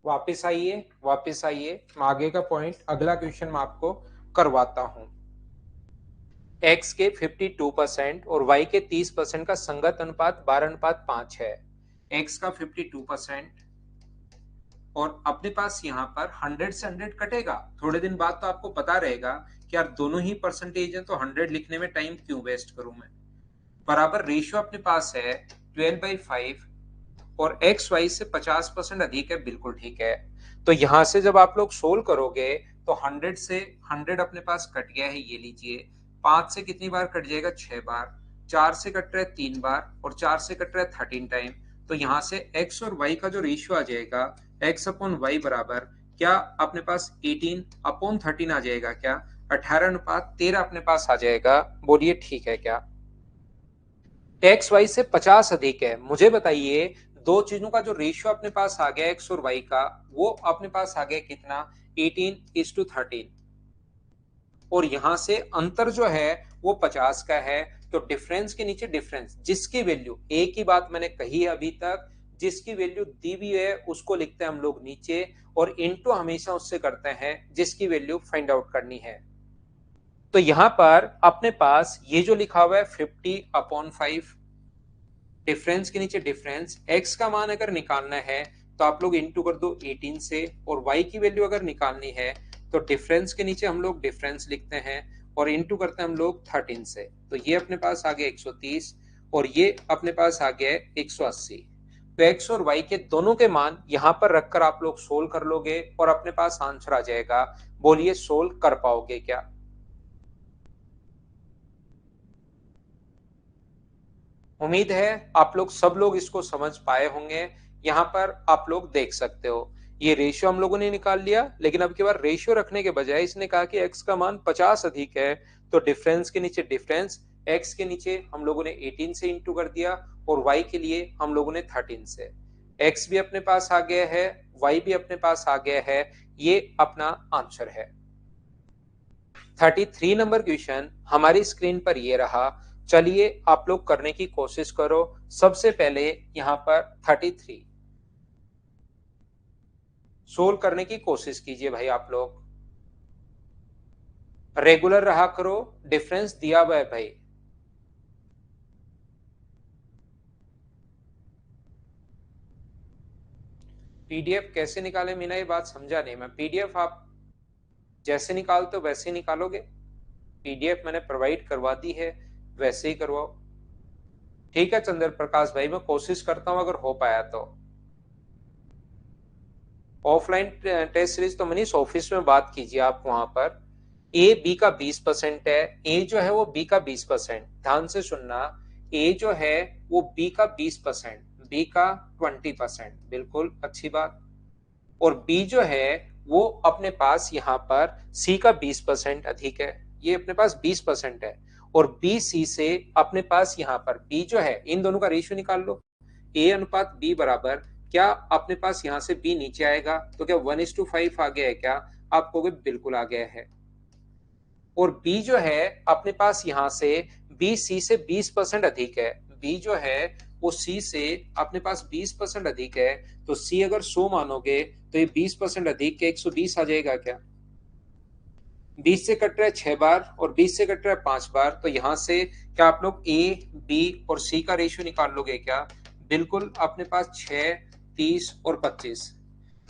वापस आइए, वापस आइए, मैं आगे का पॉइंट अगला क्वेश्चन मैं आपको करवाता हूं। x के 52% और y के 30% का संगत अनुपात 12:5 है। x का 52%, और अपने पास यहाँ पर 100 से 100 कटेगा। थोड़े दिन बाद तो आपको पता रहेगा कि यार दोनों ही परसेंटेज है, तो 100 लिखने में टाइम क्यों वेस्ट करूं मैं। बराबर रेशियो अपने पास है 12/5 और एक्स वाई से 50% अधिक है, बिल्कुल ठीक है। तो यहां से जब आप लोग सोल्व करोगे तो 100 से 100 अपने पास कट गया है, ये लीजिए। 5 से कितनी बार कट जाएगा? 6 बार। 4 से कट रहा है 3 बार और 4 से कट रहा है 13 टाइम। तो यहां से एक्स और वाई का जो रेशियो आ जाएगा, एक्स अपॉन वाई बराबर क्या अपने पास 18/13 आ जाएगा क्या? 18:13 अपने पास आ जाएगा। बोलिए ठीक है क्या? एक्स वाई से 50 अधिक है। मुझे बताइए, दो चीजों का जो रेशियो अपने पास आ गया एक्स और वाई का, वो अपने पास आ गया कितना? 18:13। और यहां से अंतर जो है वो 50 का है। तो डिफरेंस के नीचे डिफरेंस, जिसकी वैल्यू, एक ही बात मैंने कही है अभी तक, जिसकी वैल्यू दी हुई है उसको लिखते हैं हम लोग नीचे, और इनटू हमेशा उससे करते हैं जिसकी वैल्यू फाइंड आउट करनी है। तो यहां पर अपने पास ये जो लिखा हुआ है 50/5, डिफरेंस के नीचे डिफरेंस, एक्स का मान अगर निकालना है तो आप लोग इंटू कर दो 18 से, और वाई की वैल्यू अगर निकालनी है तो डिफरेंस के नीचे हम लोग डिफरेंस लिखते हैं और इंटू करते हैं हम लोग 13 से। तो ये अपने पास आ गया 130 और ये अपने पास आ गया 180। तो एक्स और वाई के दोनों के मान यहां पर रखकर आप लोग सोल्व कर लोगे और अपने पास आंसर आ जाएगा। बोलिए सोल्व कर पाओगे क्या? उम्मीद है आप लोग सब लोग इसको समझ पाए होंगे। यहाँ पर आप लोग देख सकते हो, ये रेशियो हम लोगों ने निकाल लिया, लेकिन अब की बार रेशियो रखने के बजाय इसने कहा कि x का मान 50 अधिक है। तो डिफरेंस के नीचे डिफरेंस, x के नीचे हम लोगों ने 18 से इंटू कर दिया और y के लिए हम लोगों ने 13 से। x भी अपने पास आ गया है, y भी अपने पास आ गया है। ये अपना आंसर है। 33 नंबर क्वेश्चन हमारी स्क्रीन पर ये रहा। चलिए आप लोग करने की कोशिश करो। सबसे पहले यहां पर 33 सोल्व करने की कोशिश कीजिए भाई। आप लोग रेगुलर रहा करो, डिफरेंस दिया हुआ है भाई। पीडीएफ कैसे निकाले मीना, ये बात समझा नहीं मैं। पीडीएफ आप जैसे निकालते हो वैसे ही निकालोगे? पीडीएफ मैंने प्रोवाइड करवा दी है, वैसे ही करवाओ। ठीक है चंद्र प्रकाश भाई, मैं कोशिश करता हूं अगर हो पाया तो। ऑफलाइन टेस्ट सीरीज तो मनीष ऑफिस में बात कीजिए आप वहां पर। ए बी का 20% है, ए जो है वो बी का 20%, ध्यान से सुनना। ए जो है वो बी का 20%, बी का 20%, बिल्कुल अच्छी बात। और बी जो है वो अपने पास यहाँ पर सी का 20% अधिक है, ये अपने पास 20% है। और बी सी से अपने पास यहाँ पर बी जो है, इन दोनों का रेशियो निकाल लो। ए अनुपात बी बराबर क्या अपने पास यहाँ से बी नीचे आएगा तो क्या 1:5 आ गया है क्या? आप कहोगे बिल्कुल आ गया है। और बी जो है अपने पास यहाँ से बी सी से 20% अधिक है, बी जो है वो सी से अपने पास 20% अधिक है। तो सी अगर 100 मानोगे तो ये 20% अधिक के 120 आ जाएगा क्या? 20 से कट रहा है 6 बार और 20 से कट रहा है 5 बार। तो यहां से क्या आप लोग ए बी और सी का रेशियो निकाल लोगे क्या? बिल्कुल अपने पास 6, 30 और 25।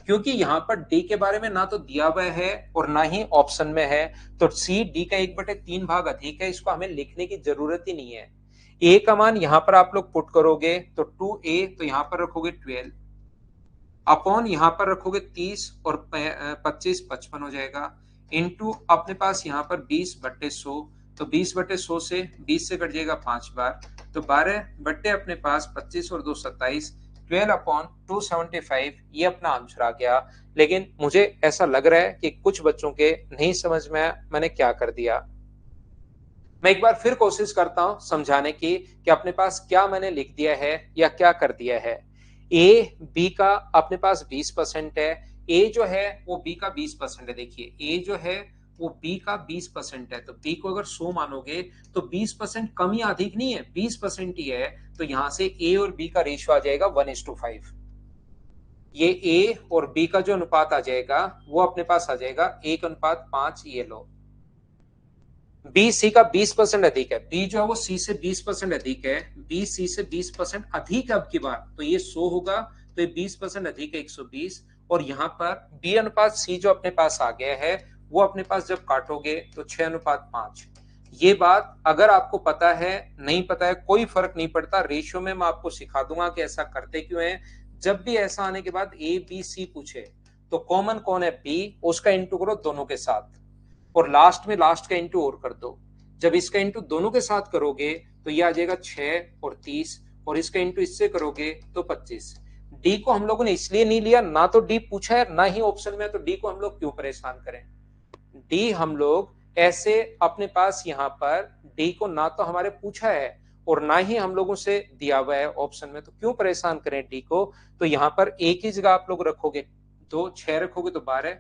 क्योंकि यहाँ पर डी के बारे में ना तो दिया हुआ है और ना ही ऑप्शन में है, तो सी डी का 1/3 भाग अधिक है, इसको हमें लिखने की जरूरत ही नहीं है। ए का मान यहाँ पर आप लोग पुट करोगे तो 2a, तो यहाँ पर रखोगे 12 अपॉन यहाँ पर रखोगे 30 और 25 55 हो जाएगा। इनटू अपने पास यहाँ पर 20/100, तो 20/100 से 20 से कट जाएगा 5 बार, तो 12 अपने पास 25 और 2 27, 12/275। ये अपना आंसर आ गया। लेकिन मुझे ऐसा लग रहा है कि कुछ बच्चों के नहीं समझ में मैंने क्या कर दिया। मैं एक बार फिर कोशिश करता हूं समझाने की कि अपने पास क्या मैंने लिख दिया है या क्या कर दिया है। ए बी का अपने पास 20% है, ए जो है वो बी का 20% है। देखिए ए जो है वो बी का 20% है, तो बी को अगर 100 मानोगे तो 20% कम या अधिक नहीं है, 20% ही है। तो यहां से ए और बी का रेशियो आ जाएगा 1:5। ये ए और बी का जो अनुपात आ जाएगा वो अपने पास आ जाएगा 1:5। ये लो, बी सी का 20% अधिक है, बी जो है वो सी से 20% अधिक है, बी सी से 20% अधिक है अब की बार, तो ये 100 होगा, तो ये 20% अधिक है 120। और यहाँ पर बी अनुपात सी जो अपने पास आ गया है वो अपने पास जब काटोगे तो 6:5। ये बात अगर आपको पता है नहीं पता है कोई फर्क नहीं पड़ता, रेशियो में मैं आपको सिखा दूंगा कि ऐसा करते क्यों है। जब भी ऐसा आने के बाद ए बी सी पूछे तो कॉमन कौन है बी, उसका इंटू करो दोनों के साथ और लास्ट में लास्ट का इंटू और कर दो। जब इसका इंटू दोनों के साथ करोगे तो ये आ जाएगा 6 और 30 और इसका इंटू इससे करोगे तो 25। डी को हम लोगों ने इसलिए नहीं लिया, ना तो डी पूछा है ना ही ऑप्शन में, तो डी को हम लोग क्यों परेशान करें। डी हम लोग ऐसे अपने पास यहाँ पर डी को ना तो हमारे पूछा है और ना ही हम लोगों से दिया हुआ है ऑप्शन में, तो क्यों परेशान करें डी को। तो यहाँ पर एक ही जगह आप लोग रखोगे, 2 6 रखोगे तो 12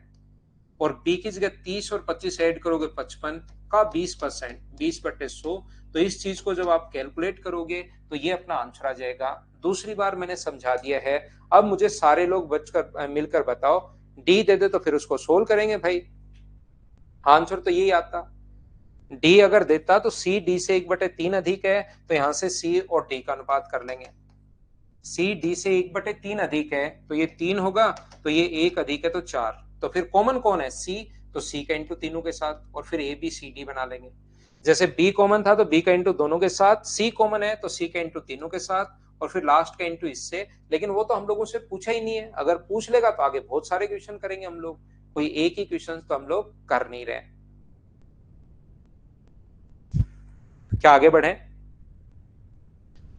और बी की जगह 30 और 25 ऐड करोगे 55 का 20%, 20/100। तो इस चीज को जब आप कैलकुलेट करोगे तो ये अपना आंसर आ जाएगा। दूसरी बार मैंने समझा दिया है, अब मुझे सारे लोग बचकर मिलकर बताओ, डी दे दे तो फिर उसको सोल्व करेंगे भाई, आंसर तो यही आता। डी अगर देता तो सी डी से 1/3 अधिक है, तो यहां से सी और डी का अनुपात कर लेंगे। सी डी से 1/3 अधिक है तो ये 3 होगा, तो ये 1 अधिक है तो 4। तो फिर कॉमन कौन है सी, तो सी का इंटू तीनों के साथ और फिर ए बी सी डी बना लेंगे। जैसे बी कॉमन था तो बी का इंटू दोनों के साथ, सी कॉमन है तो सी का इंटू तीनों के साथ और फिर लास्ट का इंटू इससे। लेकिन वो तो हम लोगों से पूछा ही नहीं है, अगर पूछ लेगा तो आगे बहुत सारे क्वेश्चन करेंगे हम लोग, कोई एक ही क्वेश्चन तो हम लोग कर नहीं रहे। क्या आगे बढ़े?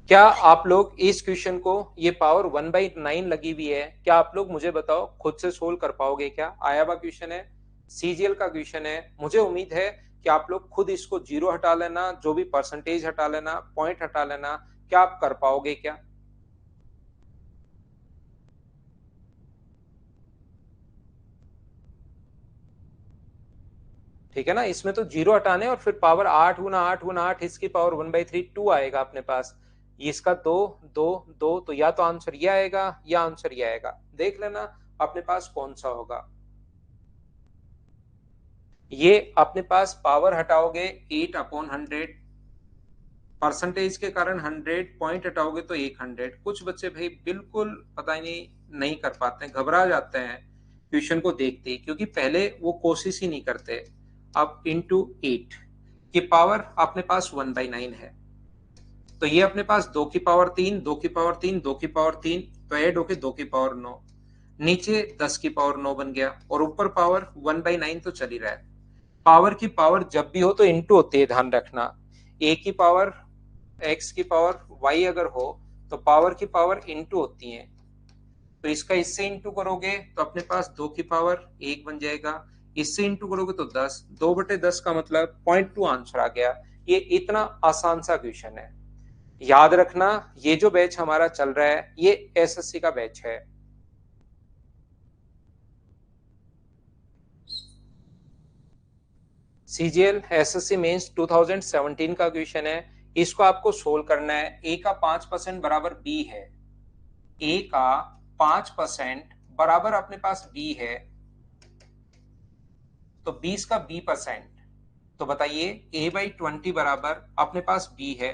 क्या आप लोग इस क्वेश्चन को, ये पावर 1/9 लगी हुई है, क्या आप लोग मुझे बताओ खुद से सोल्व कर पाओगे क्या? आया हुआ क्वेश्चन है, सीजीएल का क्वेश्चन है। मुझे उम्मीद है कि आप लोग खुद इसको जीरो हटा लेना, जो भी परसेंटेज हटा लेना, पॉइंट हटा लेना, क्या आप कर पाओगे क्या? ठीक है ना, इसमें तो जीरो हटाने और फिर पावर 8 × 8 × 8 इसकी पावर 1/3 2 आएगा अपने पास। इसका 2 2 2, तो या तो आंसर ये आएगा या आंसर ये आएगा, देख लेना अपने पास कौन सा होगा। ये अपने पास पावर हटाओगे 8/100, परसेंटेज के कारण 100, पॉइंट हटाओगे तो 100। कुछ बच्चे भाई बिल्कुल पता ही नहीं कर पाते हैं, घबरा जाते हैं क्वेश्चन को देखते ही, क्योंकि पहले वो कोशिश ही नहीं करते। अब इंटू 8 की पावर अपने पास 1/9 है, तो ये अपने पास 2 की पावर 3, 2 की पावर 3, 2 की पावर 3, तो ऐड होके 2 की पावर 9, नीचे 10 की पावर 9 बन गया और ऊपर पावर 1/9 तो चल ही रहा है। पावर की पावर जब भी हो तो इंटू होती है, ध्यान रखना। ए की पावर एक्स की पावर वाई अगर हो तो पावर की पावर इंटू होती है, तो इसका इससे इंटू करोगे तो अपने पास 2 की पावर 1 बन जाएगा, इससे इंटू करोगे तो 10, 2/10 का मतलब 0.2 आंसर आ गया। ये इतना आसान सा क्वेश्चन है, याद रखना। ये जो बैच हमारा चल रहा है ये एसएससी का बैच है। सीजीएल एसएससी मेंस 2017 का क्वेश्चन है, इसको आपको सोल्व करना है। ए का 5% बराबर बी है, ए का 5% बराबर अपने पास बी है, तो 20 का b%, तो बताइए a/20 बराबर अपने पास b है,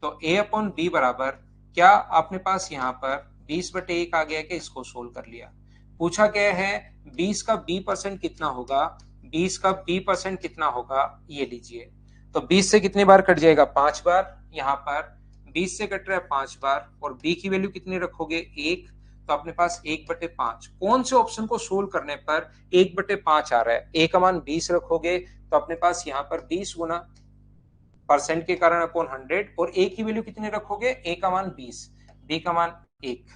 तो a/b बराबर क्या अपने पास यहाँ पर 20/1 आ गया कि इसको सोल्व कर लिया। पूछा क्या है 20 का b% कितना होगा, 20 का b% कितना होगा, ये लीजिए। तो 20 से कितनी बार कट जाएगा, 5 बार। यहाँ पर 20 से कट रहा है 5 बार और b की वैल्यू कितनी रखोगे, 1, तो अपने पास 1/5। कौन से ऑप्शन को सोल्व करने पर 1/5 आ रहा है, a का मान 20 रखोगे तो अपने पास यहाँ पर 20 गुना परसेंट के कारण अपॉन 100 और a की वैल्यू कितनी रखोगे, a का मान 20, b का मान 1,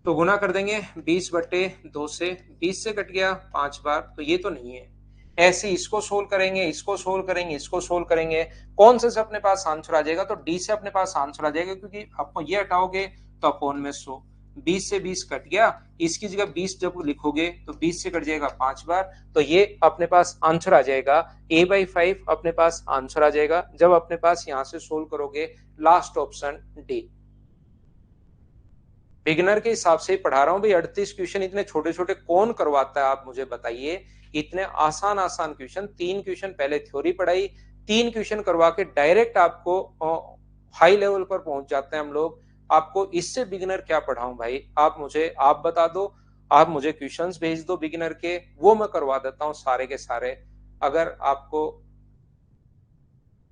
तो गुना कर देंगे 20/2 से, 20 से कट गया 5 बार, तो ये तो नहीं है। ऐसे इसको सोल्व करेंगे, इसको सोल्व करेंगे, इसको सोल्व करेंगे, कौन से अपने पास आंसर आ जाएगा, तो डी से अपने पास आंसर आ जाएगा, क्योंकि आपको ये हटाओगे तो अपॉन में 100, 20 से 20 कट गया, इसकी जगह 20 जब लिखोगे तो 20 से कट जाएगा 5 बार, तो ये अपने पास आंसर आ जाएगा a/5 अपने पास आंसर आ जाएगा जब अपने पास यहां से सोल्व करोगे लास्ट ऑप्शन डी। बिगिनर के हिसाब से पढ़ा रहा हूं भाई, 38 क्वेश्चन इतने छोटे छोटे कौन करवाता है, आप मुझे बताइए। इतने आसान आसान क्वेश्चन, 3 क्वेश्चन पहले थ्योरी पढ़ाई, 3 क्वेश्चन करवा के डायरेक्ट आपको हाई लेवल पर पहुंच जाते हैं हम लोग। आपको इससे बिगिनर क्या पढ़ाऊं भाई? आप बता दो, आप मुझे क्वेश्चंस भेज दो बिगिनर के, वो मैं करवा देता हूं सारे के सारे। अगर आपको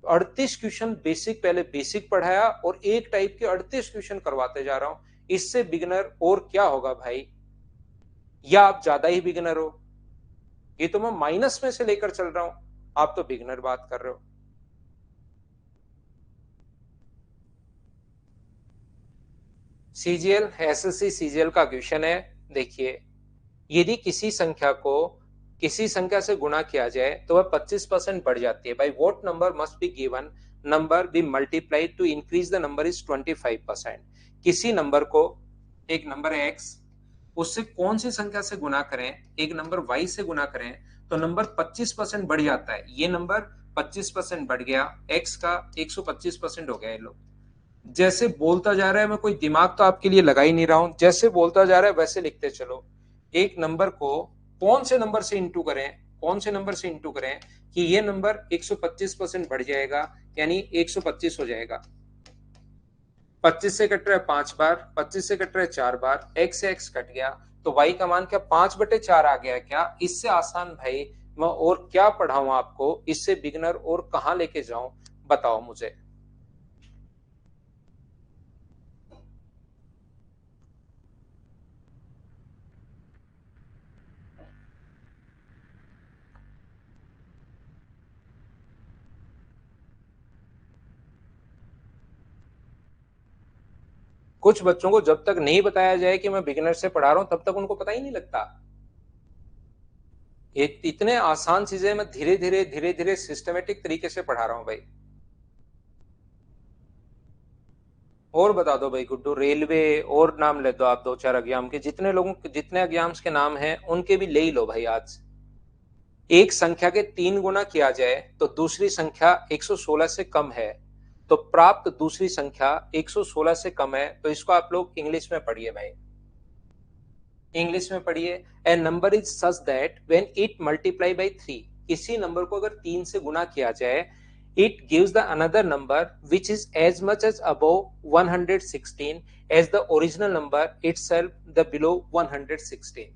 38 क्वेश्चन बेसिक, पहले बेसिक पढ़ाया और एक टाइप के 38 क्वेश्चन करवाते जा रहा हूं, इससे बिगिनर और क्या होगा भाई? या आप ज्यादा ही बिगिनर हो? ये तो मैं माइनस में से लेकर चल रहा हूं, आप तो बिगिनर बात कर रहे हो। सीजीएल, एसएससी सीजीएल का क्वेश्चन है। देखिए, यदि किसी संख्या से गुणा किया जाए तो वह 25% बढ़ जाती है। भाई what number must be given number be multiplied to increase the number is 25%। किसी नंबर को, एक नंबर है एक्स, उससे कौन सी संख्या से गुना करें, एक नंबर वाई से गुना करें तो नंबर 25% बढ़ जाता है। ये नंबर 25% बढ़ गया, एक्स का 125% हो गया। ये लोग जैसे बोलता जा रहा है, मैं कोई दिमाग तो आपके लिए लगा ही नहीं रहा हूं, जैसे बोलता जा रहा है वैसे लिखते चलो। एक नंबर को कौन से नंबर से इंटू करें, कौन से नंबर से इंटू करें कि ये नंबर 125% बढ़ जाएगा, यानी 125 हो जाएगा। 25 से कट रहा है 5 बार, 25 से कट रहा है 4 बार, x से x कट गया, तो y का मान क्या 5/4 आ गया क्या? इससे आसान भाई मैं और क्या पढ़ाऊं आपको? इससे बिगनर और कहां लेके जाऊं, बताओ मुझे। कुछ बच्चों को जब तक नहीं बताया जाए कि मैं बिगिनर से पढ़ा रहा हूं, तब तक उनको पता ही नहीं लगता। इतने आसान चीजें मैं धीरे धीरे सिस्टमेटिक तरीके से पढ़ा रहा हूं भाई। और बता दो भाई गुड्डू, रेलवे और नाम ले दो आप, दो चार एग्जाम के, जितने एग्जाम्स के नाम हैं उनके भी ले ही लो भाई आज। एक संख्या के 3 गुना किया जाए तो दूसरी संख्या 116 से कम है, तो प्राप्त दूसरी संख्या 116 से कम है, तो इसको आप लोग इंग्लिश में पढ़िए भाई। इंग्लिश में पढ़िए। A number is such that when it multiply by 3, किसी नंबर को अगर 3 से गुना किया जाए, it gives the another number which is as much as above 116 as the original number itself the below 116।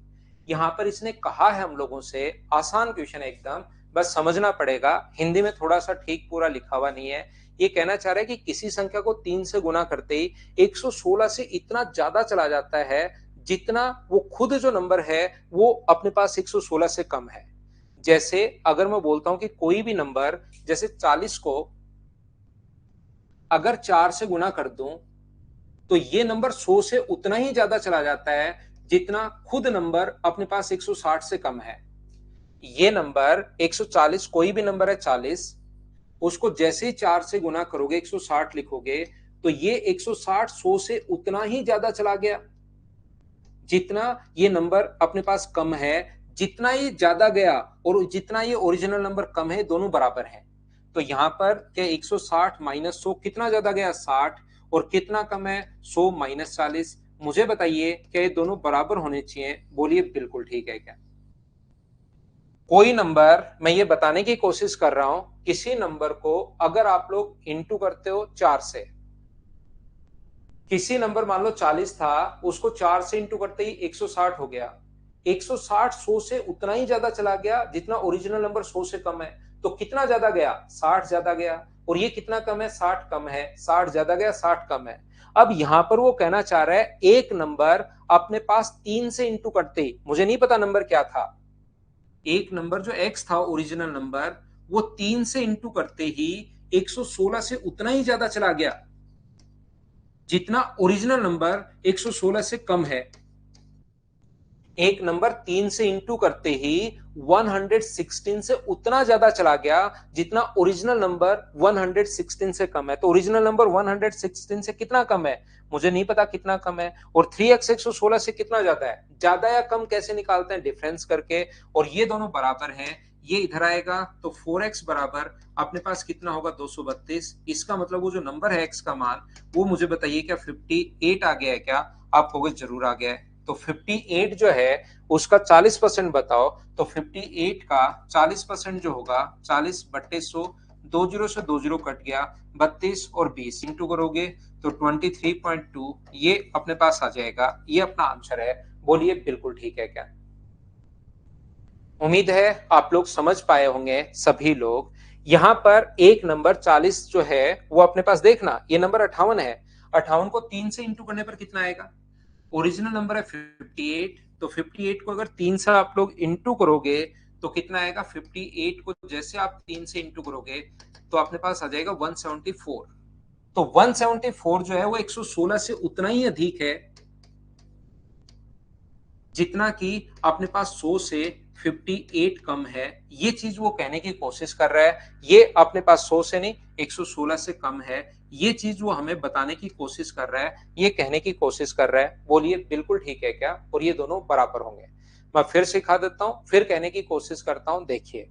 यहां पर इसने कहा है हम लोगों से, आसान क्वेश्चन है एकदम, बस समझना पड़ेगा। हिंदी में थोड़ा सा ठीक पूरा लिखा हुआ नहीं है। ये कहना चाह रहा है कि किसी संख्या को 3 से गुना करते ही 116 से इतना ज्यादा चला जाता है जितना वो खुद जो नंबर है वो अपने पास 116 से कम है। जैसे अगर मैं बोलता हूं कि कोई भी नंबर, जैसे 40 को अगर 4 से गुना कर दूं तो ये नंबर 100 से उतना ही ज्यादा चला जाता है जितना खुद नंबर अपने पास 160 से कम है। ये नंबर 140, कोई भी नंबर है 40, उसको जैसे ही 4 से गुना करोगे 160 लिखोगे, तो ये 160 100 से उतना ही ज्यादा चला गया जितना ये नंबर अपने पास कम है। जितना ये ज्यादा गया और जितना ये ओरिजिनल नंबर कम है, दोनों बराबर हैं। तो यहां पर क्या 160 माइनस 100 कितना ज्यादा गया? 60। और कितना कम है? 100 माइनस 40। मुझे बताइए क्या ये दोनों बराबर होने चाहिए? बोलिए बिल्कुल ठीक है क्या? कोई नंबर, मैं ये बताने की कोशिश कर रहा हूं, किसी नंबर को अगर आप लोग इंटू करते हो 4 से, किसी नंबर मान लो 40 था, उसको 4 से इंटू करते ही 160 हो गया। 160 100 से उतना ही ज्यादा चला गया जितना ओरिजिनल नंबर 100 से कम है। तो कितना ज्यादा गया? 60 ज्यादा गया। और ये कितना कम है? 60 कम है। 60 ज्यादा गया, 60 कम है। अब यहां पर वो कहना चाह रहा है एक नंबर अपने पास 3 से इंटू करते ही, मुझे नहीं पता नंबर क्या था, एक नंबर जो एक्स था ओरिजिनल नंबर, वो 3 से इंटू करते ही 116 से उतना ही ज्यादा चला गया जितना ओरिजिनल नंबर 116 से कम है। एक नंबर 3 से इंटू करते ही 116 से उतना ज्यादा चला गया जितना ओरिजिनल नंबर 116 से कम है। तो ओरिजिनल नंबर 116 से कितना कम है? मुझे नहीं पता कितना कम है। और 3x 116 से कितना ज्यादा है? ज्यादा या कम कैसे निकालते हैं? डिफरेंस करके। और ये दोनों बराबर हैं, ये इधर आएगा तो 4x बराबर अपने पास कितना होगा? 232। इसका मतलब वो जो नंबर है x का मान, वो मुझे बताइए क्या 58 आ गया है क्या? आप कहोगे जरूर आ गया है। तो 58 जो है उसका 40% बताओ। तो 58 का 40% जो होगा, 40/100, दो जीरो से दो जीरो कट गया, 32 और 20 इंटू करोगे तो 23.2 ये अपने पास आ जाएगा। ये अपना आंसर है। बोलिए बिल्कुल ठीक है क्या? उम्मीद है आप लोग समझ पाए होंगे सभी लोग। यहां पर एक नंबर 40 जो है वो अपने पास देखना, ये नंबर 58 है। 58 को 3 से इंटू करने पर कितना आएगा? ओरिजिनल नंबर है 58, तो 58 को अगर 3 से आप लोग इंटू करोगे तो कितना आएगा? 58 को जैसे आप 3 से इंटू करोगे तो अपने पास आ जाएगा 174। तो 174 जो है वो 116 से उतना ही अधिक है जितना कि अपने पास 100 से 58 कम है। ये चीज वो कहने की कोशिश कर रहा है। ये अपने पास 100 से नहीं 116 से कम है, ये चीज वो हमें बताने की कोशिश कर रहा है, ये कहने की कोशिश कर रहा है। बोलिए बिल्कुल ठीक है क्या? और ये दोनों बराबर होंगे। मैं फिर सिखा देता हूं, फिर कहने की कोशिश करता हूं। देखिए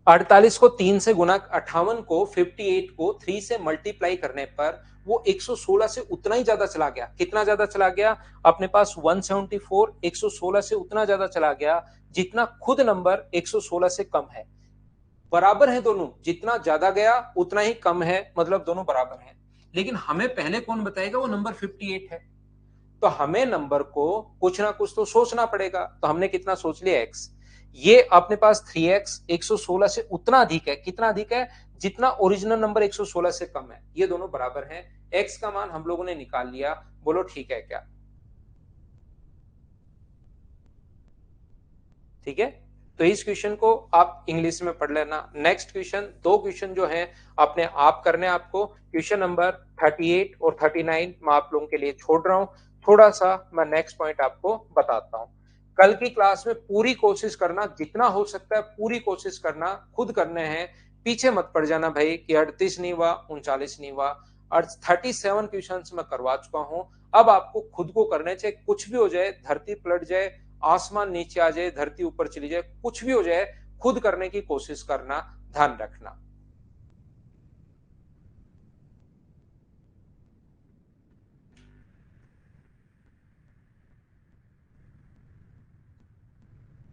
48 को 3 से गुना, 58 को 58 को 3 से मल्टीप्लाई करने पर वो 116 से उतना ही ज्यादा चला गया। कितना ज्यादा चला गया? अपने पास 174 116 से उतना ज्यादा चला गया जितना खुद नंबर 116 से कम है। बराबर है दोनों, जितना ज्यादा गया उतना ही कम है, मतलब दोनों बराबर हैं। लेकिन हमें पहले कौन बताएगा? वो नंबर 58 है। तो हमें नंबर को कुछ ना कुछ तो सोचना पड़ेगा। तो हमने कितना सोच लिया? x। ये अपने पास 3x 116 से उतना अधिक है। कितना अधिक है? जितना ओरिजिनल नंबर 116 से कम है। ये दोनों बराबर हैं। x का मान हम लोगों ने निकाल लिया। बोलो ठीक है क्या? ठीक है। तो इस क्वेश्चन को आप इंग्लिश में पढ़ लेना। नेक्स्ट क्वेश्चन, दो क्वेश्चन जो है अपने आप करने आपको। क्वेश्चन नंबर 38 और 39 मैं आप लोगों के लिए छोड़ रहा हूं। थोड़ा सा मैं नेक्स्ट पॉइंट आपको बताता हूं। कल की क्लास में पूरी कोशिश करना, जितना हो सकता है पूरी कोशिश करना, खुद करने हैं। पीछे मत पड़ जाना भाई कि 38 नहीं हुआ, 39 नहीं हुआ। और 37 क्वेश्चन मैं करवा चुका हूं। अब आपको खुद को करने चाहिए। कुछ भी हो जाए, धरती पलट जाए, आसमान नीचे आ जाए, धरती ऊपर चली जाए, कुछ भी हो जाए, खुद करने की कोशिश करना, ध्यान रखना।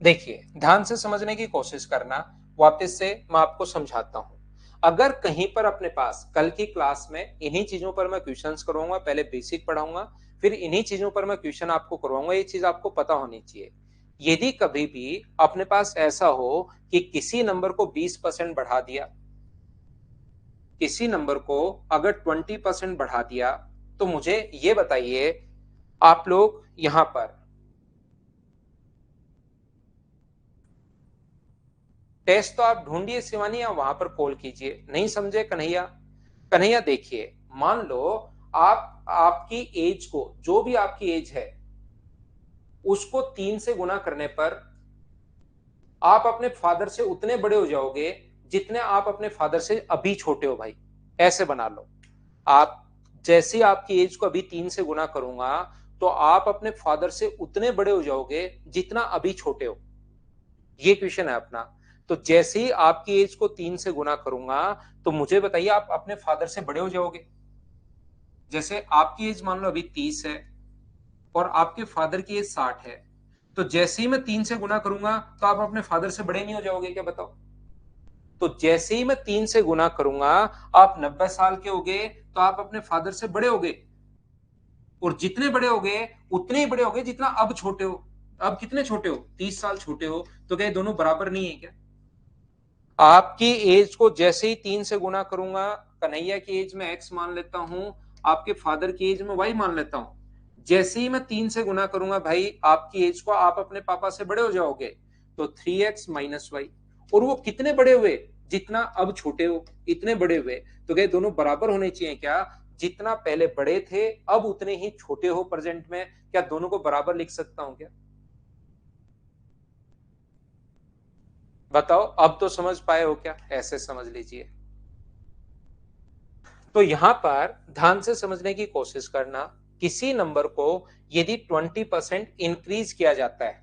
देखिए ध्यान से समझने की कोशिश करना। वापस से मैं आपको समझाता हूं। अगर कहीं पर अपने पास कल की क्लास में इन्हीं चीजों पर मैं क्वेश्चंस करवाऊंगा, पहले बेसिक पढ़ाऊंगा, फिर इन्हीं चीजों पर मैं क्वेश्चन आपको करवाऊंगा। ये चीज आपको पता होनी चाहिए। यदि कभी भी अपने पास ऐसा हो कि किसी नंबर को 20% बढ़ा दिया, किसी नंबर को अगर 20% बढ़ा दिया, तो मुझे ये बताइए आप लोग यहां पर टेस्ट तो आप ढूंढिए शिवानी, या वहां पर कॉल कीजिए। नहीं समझे कन्हैया? कन्हैया देखिए, मान लो आप आपकी एज को, जो भी आपकी एज है उसको 3 से गुना करने पर आप अपने फादर से उतने बड़े हो जाओगे जितने आप अपने फादर से अभी छोटे हो भाई। ऐसे बना लो। आप जैसे आपकी एज को अभी 3 से गुना करूंगा तो आप अपने फादर से उतने बड़े हो जाओगे जितना अभी छोटे हो। ये क्वेश्चन है अपना। तो जैसे ही आपकी एज को 3 से गुना करूंगा तो मुझे बताइए आप अपने फादर से बड़े हो जाओगे। जैसे आपकी एज मान लो अभी 30 है और आपके फादर की एज 60 है, तो जैसे ही मैं 3 से गुना करूंगा तो आप अपने फादर से बड़े नहीं हो जाओगे क्या? बताओ। तो जैसे ही मैं 3 से गुना करूंगा, आप 90 साल के होगे तो आप अपने फादर से बड़े होगे। और जितने बड़े होगे उतने ही बड़े होगे जितना अब छोटे हो। अब कितने छोटे हो? 30 साल छोटे हो। तो क्या ये दोनों बराबर नहीं है क्या? आपकी एज को जैसे ही 3 से गुना करूंगा, कन्हैया की एज में एक्स मान लेता हूं, आपके फादर की एज में वाई मान लेता हूं। जैसे ही मैं 3 से गुना करूंगा भाई आपकी एज को, आप अपने पापा से बड़े हो जाओगे। तो 3x माइनस वाई। और वो कितने बड़े हुए? जितना अब छोटे हो, इतने बड़े हुए। तो क्या दोनों बराबर होने चाहिए क्या? जितना पहले बड़े थे अब उतने ही छोटे हो प्रेजेंट में। क्या दोनों को बराबर लिख सकता हूं क्या? बताओ, अब तो समझ पाए हो क्या? ऐसे समझ लीजिए। तो यहां पर ध्यान से समझने की कोशिश करना। किसी नंबर को यदि 20% इंक्रीज किया जाता है,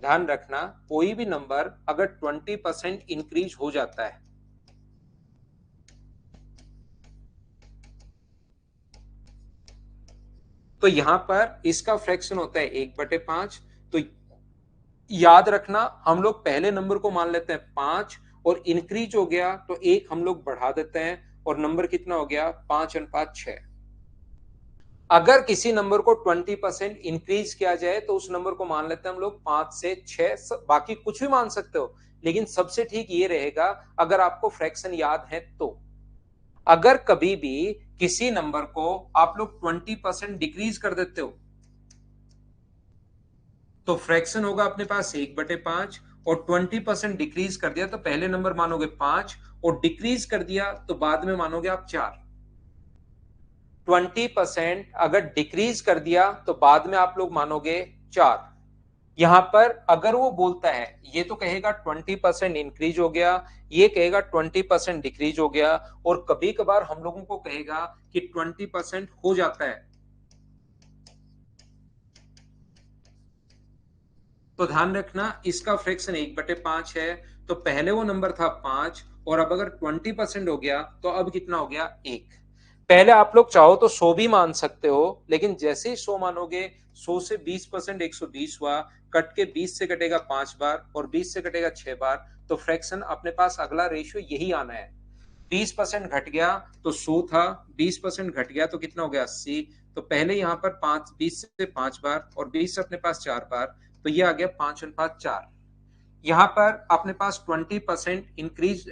ध्यान रखना, कोई भी नंबर अगर 20% इंक्रीज हो जाता है तो यहां पर इसका फ्रैक्शन होता है 1/5। तो याद रखना, हम लोग पहले नंबर को मान लेते हैं 5 और इंक्रीज हो गया तो एक हम लोग बढ़ा देते हैं और नंबर कितना हो गया 5/6। अगर किसी नंबर को 20% इंक्रीज किया जाए तो उस नंबर को मान लेते हैं हम लोग 5 से 6, बाकी कुछ भी मान सकते हो, लेकिन सबसे ठीक ये रहेगा अगर आपको फ्रैक्शन याद है तो। अगर कभी भी किसी नंबर को आप लोग 20% डिक्रीज कर देते हो तो फ्रैक्शन होगा अपने पास 1/5, और 20% डिक्रीज कर दिया तो पहले नंबर मानोगे 5 और डिक्रीज कर दिया तो बाद में मानोगे आप 4। 20% अगर डिक्रीज कर दिया तो बाद में आप लोग मानोगे 4। यहां पर अगर वो बोलता है, ये तो कहेगा 20% इंक्रीज हो गया, ये कहेगा 20% डिक्रीज हो गया, और कभी कभार हम लोगों को कहेगा कि 20% हो जाता है, तो ध्यान रखना इसका फ्रैक्शन 1/5 है। तो पहले वो नंबर था 5 और अब अगर 20% हो गया तो अब कितना हो गया 1। पहले आप लोग चाहो तो 100 भी मान सकते हो, लेकिन जैसे ही 100 मानोगे 100 से 20% 120 हुआ, कट के 20 से कटेगा 5 बार और 20 से कटेगा 6 बार, तो फ्रैक्शन अपने पास अगला रेशियो यही आना है। 20% घट गया तो 100 था, 20% घट गया तो कितना हो गया 80। तो पहले यहाँ पर 20 से 5 बार और 20 से अपने पास 4 बार, तो ये आ गया 5/4। यहाँ पर अपने पास 20% इंक्रीज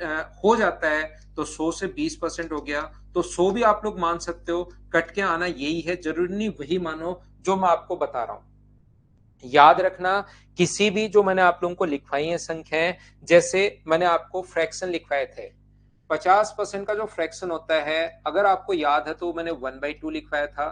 हो जाता है तो 100 से 20% हो गया, तो 100 भी आप लोग मान सकते हो, कट के आना यही है, जरूरी नहीं वही मानो जो मैं आपको बता रहा हूं। याद रखना किसी भी जो मैंने आप लोगों को लिखवाई है संख्याएं, जैसे मैंने आपको फ्रैक्शन लिखवाए थे, 50% का जो फ्रैक्शन होता है अगर आपको याद है तो मैंने 1/2 लिखवाया था।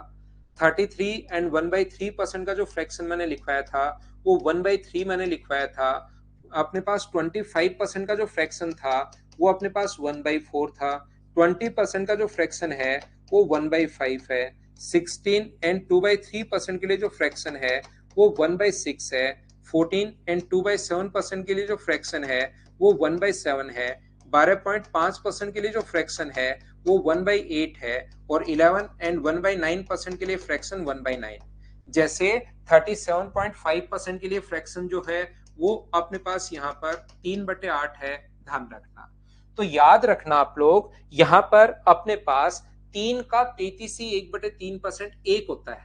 33 एंड 1/3% का जो फ्रैक्शन मैंने लिखवाया था वो 1/3 मैंने लिखवाया था। अपने पास 25% का जो फ्रैक्शन था वो अपने पास 1/4 था। 20% का जो फ्रैक्शन है वो 1/5 है। 16 एंड 2/3% के लिए जो फ्रैक्शन है वो 1/6 है। 14 एंड 2/7% के लिए जो फ्रैक्शन है वो 1/7 है। 12.5% के लिए जो फ्रैक्शन है वो 1/8 है, और 11 एंड 1/9% के लिए फ्रैक्शन 1/9। जैसे 37.5% के लिए फ्रैक्शन जो है वो अपने पास यहाँ पर 3/8 है, ध्यान रखना। तो याद रखना आप लोग यहाँ पर अपने पास 3 का 33 1/3% 1 होता है।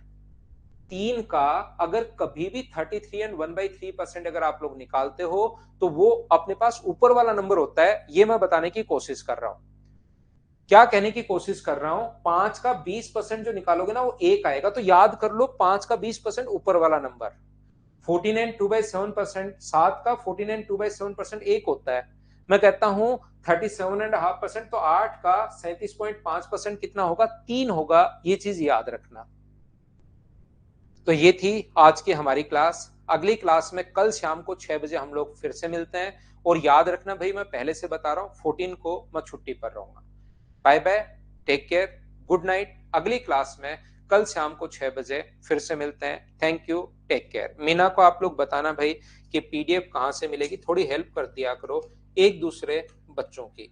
3 का अगर कभी भी 33 एंड 1/3% अगर आप लोग निकालते हो तो वो अपने पास ऊपर वाला नंबर होता है, ये मैं बताने की कोशिश कर रहा हूं। क्या कहने की कोशिश कर रहा हूं, 5 का 20% जो निकालोगे ना वो 1 आएगा, तो याद कर लो 5 का 20% ऊपर वाला नंबर। 14 एंड 2/7%, 7 का 14 एंड 2/7% 1 होता है। मैं कहता हूं 37.5%, तो 8 का 37.5% कितना होगा 3 होगा, ये चीज याद रखना। तो ये थी आज की हमारी क्लास। अगली क्लास में कल शाम को 6 बजे हम लोग फिर से मिलते हैं, और याद रखना भाई मैं पहले से बता रहा हूं 14 को मैं छुट्टी पर रहूंगा। Bye bye, take care, good night. अगली क्लास में कल शाम को 6 बजे फिर से मिलते हैं। Thank you, take care. Meena को आप लोग बताना भाई कि पीडीएफ कहां से मिलेगी, थोड़ी हेल्प कर दिया करो एक दूसरे बच्चों की।